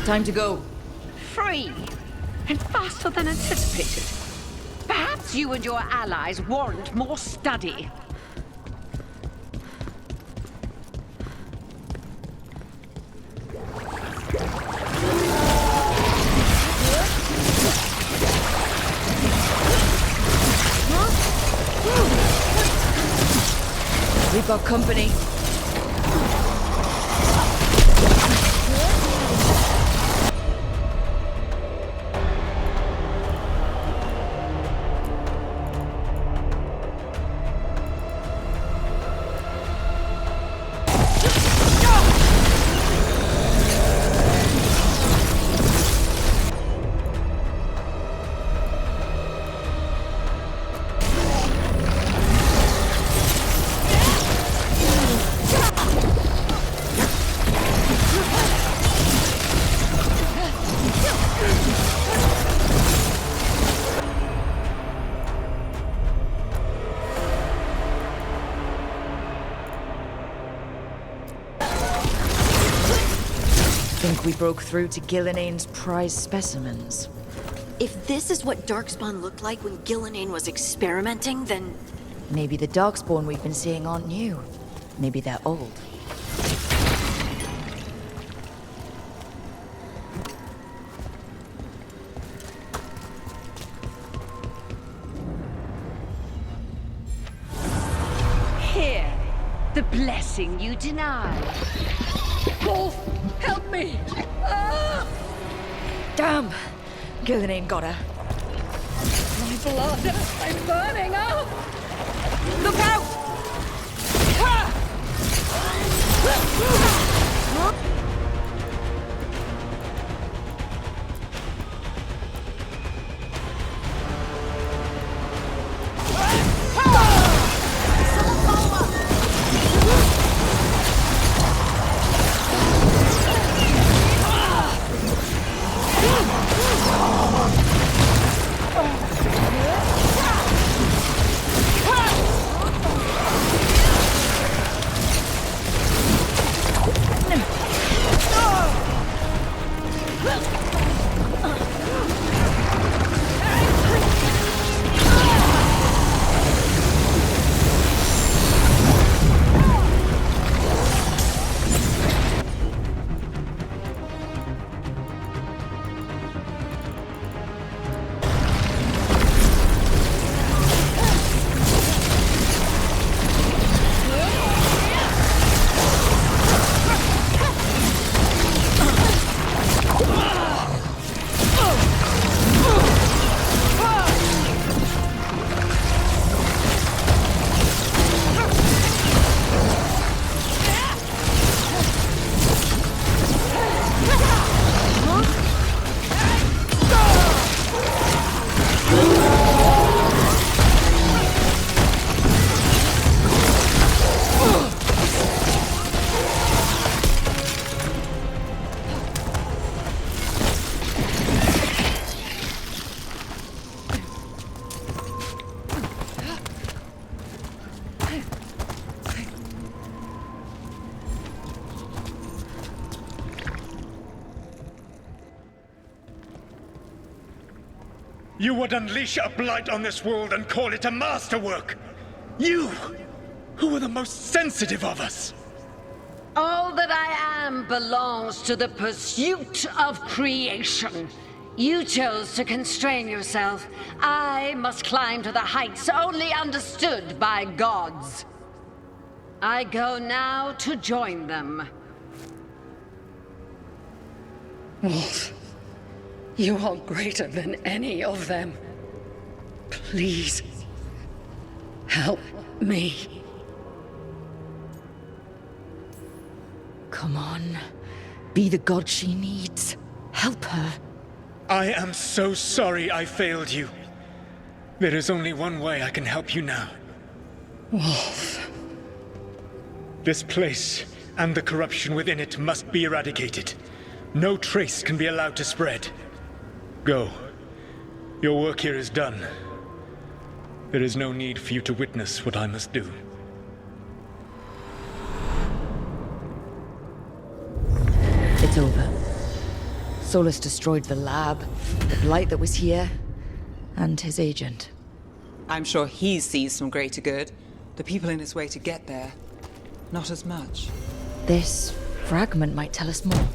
Time to go. Free, and faster than anticipated. Perhaps you and your allies warrant more study. We've got company. Think we broke through to Gillinane's prize specimens. If this is what Darkspawn looked like when Gillinane was experimenting, then... Maybe the Darkspawn we've been seeing aren't new. Maybe they're old. Here, the blessing you denied. Wolf, help me! Ah! Damn! Gillinane got her. My blood! I'm burning up! Look out! You would unleash a blight on this world and call it a masterwork! You, who are the most sensitive of us! All that I am belongs to the pursuit of creation. You chose to constrain yourself. I must climb to the heights only understood by gods. I go now to join them. Wolf, you are greater than any of them. Please, help me. Come on. Be the god she needs. Help her. I am so sorry I failed you. There is only one way I can help you now. Wolf. This place and the corruption within it must be eradicated. No trace can be allowed to spread. Go. Your work here is done. There is no need for you to witness what I must do. It's over. Solus destroyed the lab, the blight that was here, and his agent. I'm sure he sees some greater good. The people in his way to get there, not as much. This fragment might tell us more.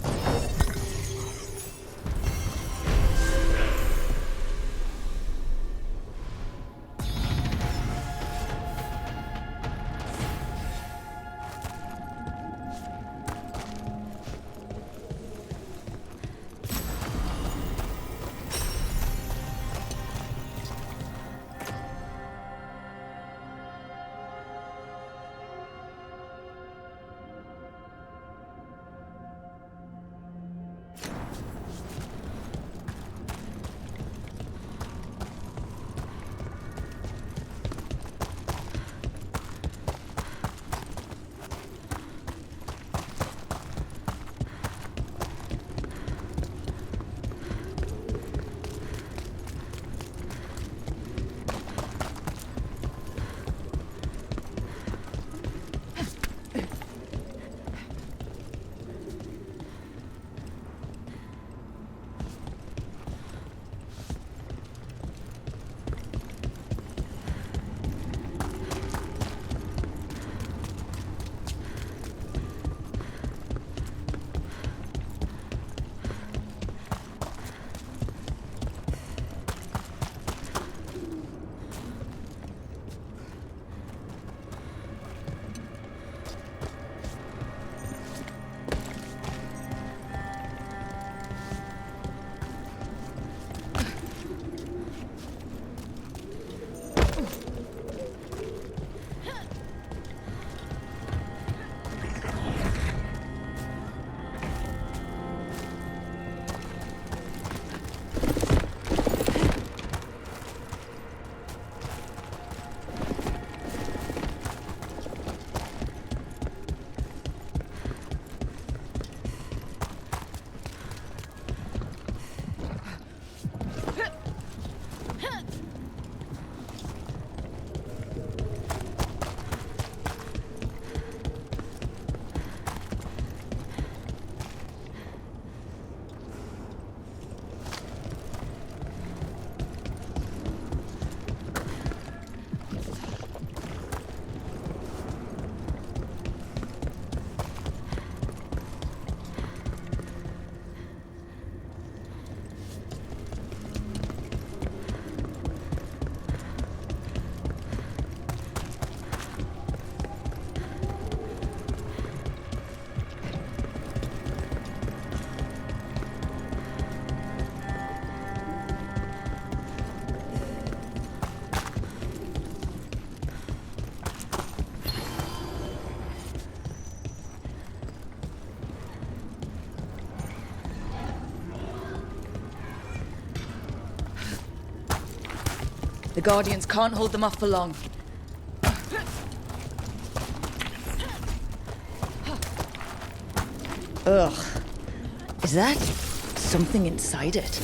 The Guardians can't hold them off for long. Ugh. Is that something inside it?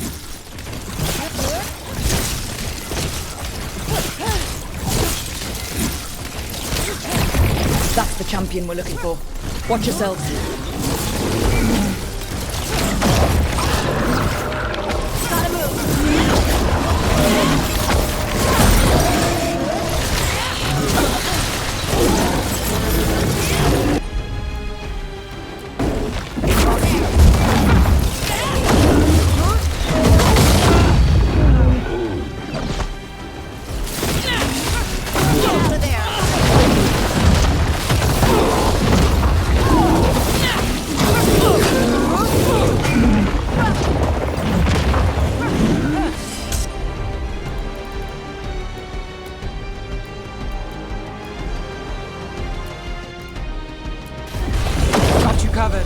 That's the champion we're looking for. Watch yourselves. Gotta move. Covered.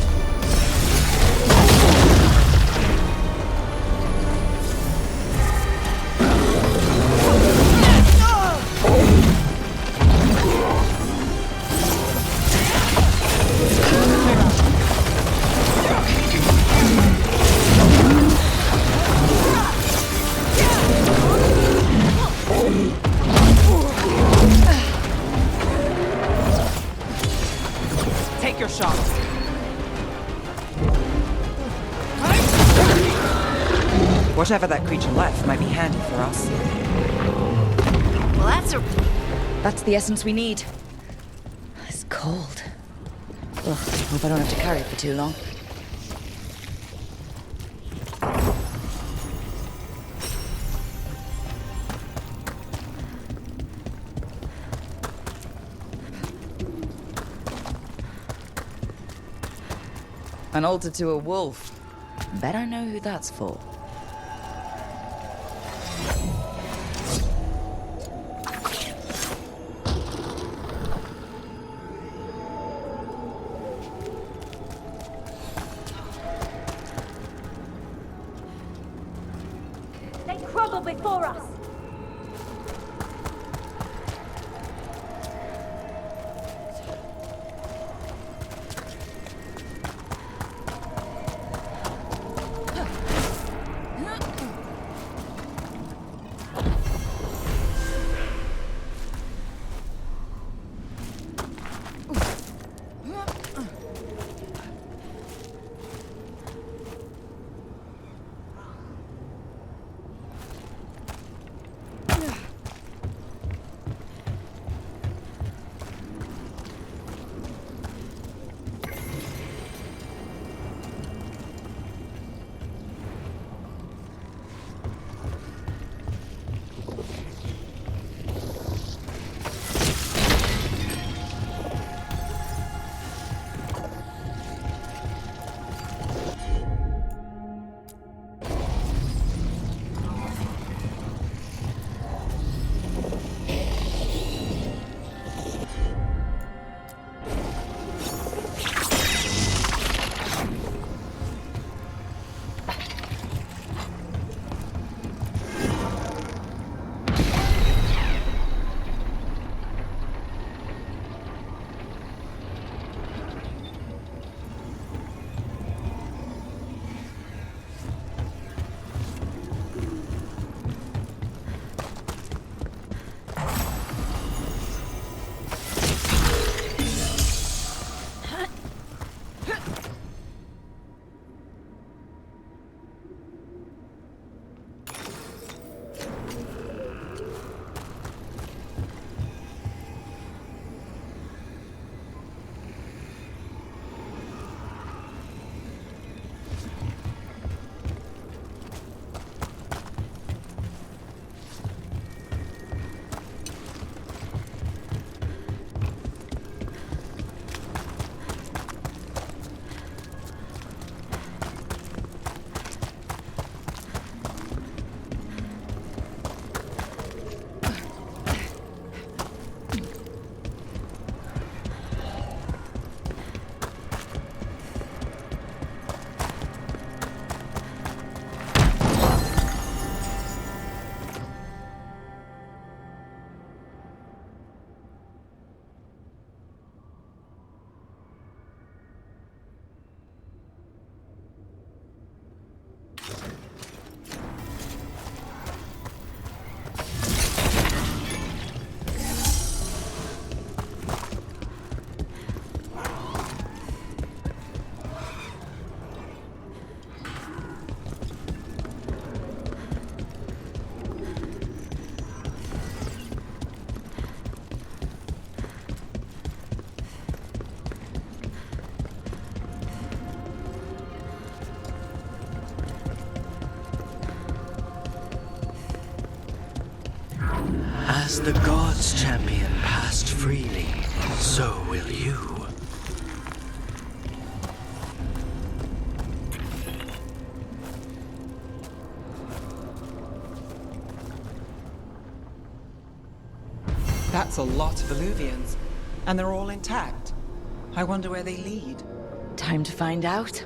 Take your shot. Whatever that creature left might be handy for us. Well, That's the essence we need. It's cold. Ugh, hope I don't have to carry it for too long. An altar to a wolf. Bet I know who that's for. They crumble before us! As the gods' champion passed freely, so will you. That's a lot of Illuvians, and they're all intact. I wonder where they lead. Time to find out.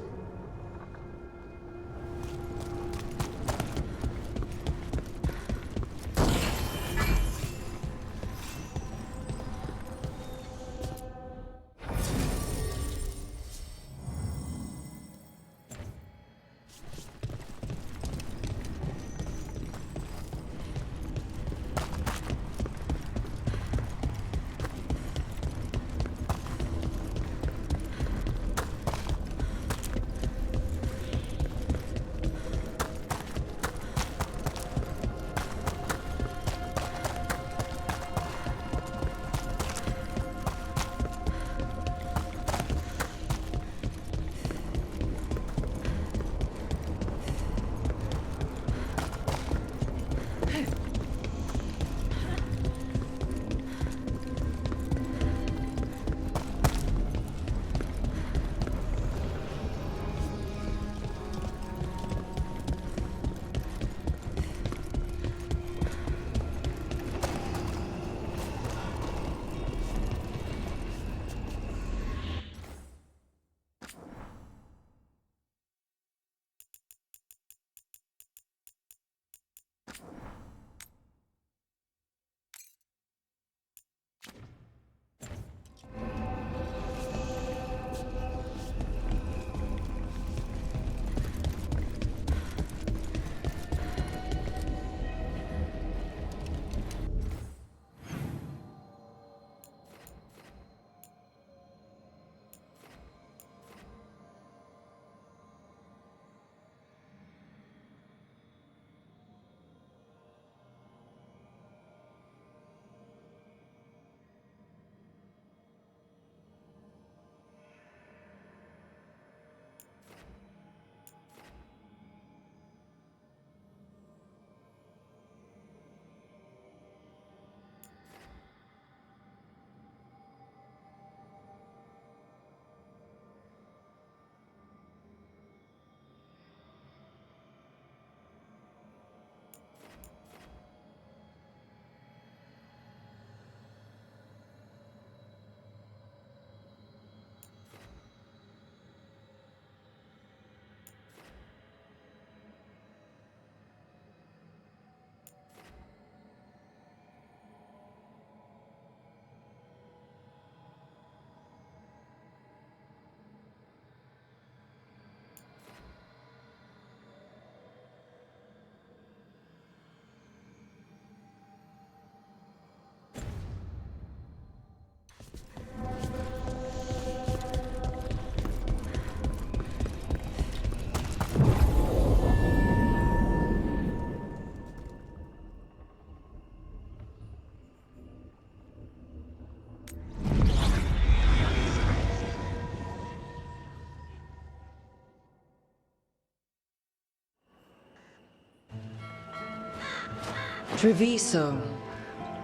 Treviso,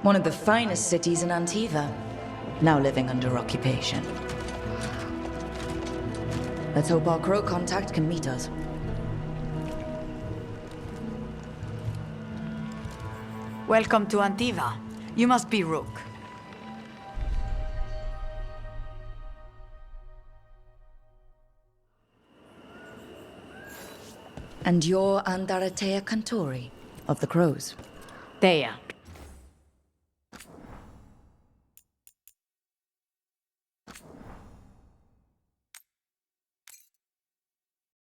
one of the finest cities in Antiva, now living under occupation. Let's hope our crow contact can meet us. Welcome to Antiva. You must be Rook. And you're Andaratea Cantori of the Crows. Thea,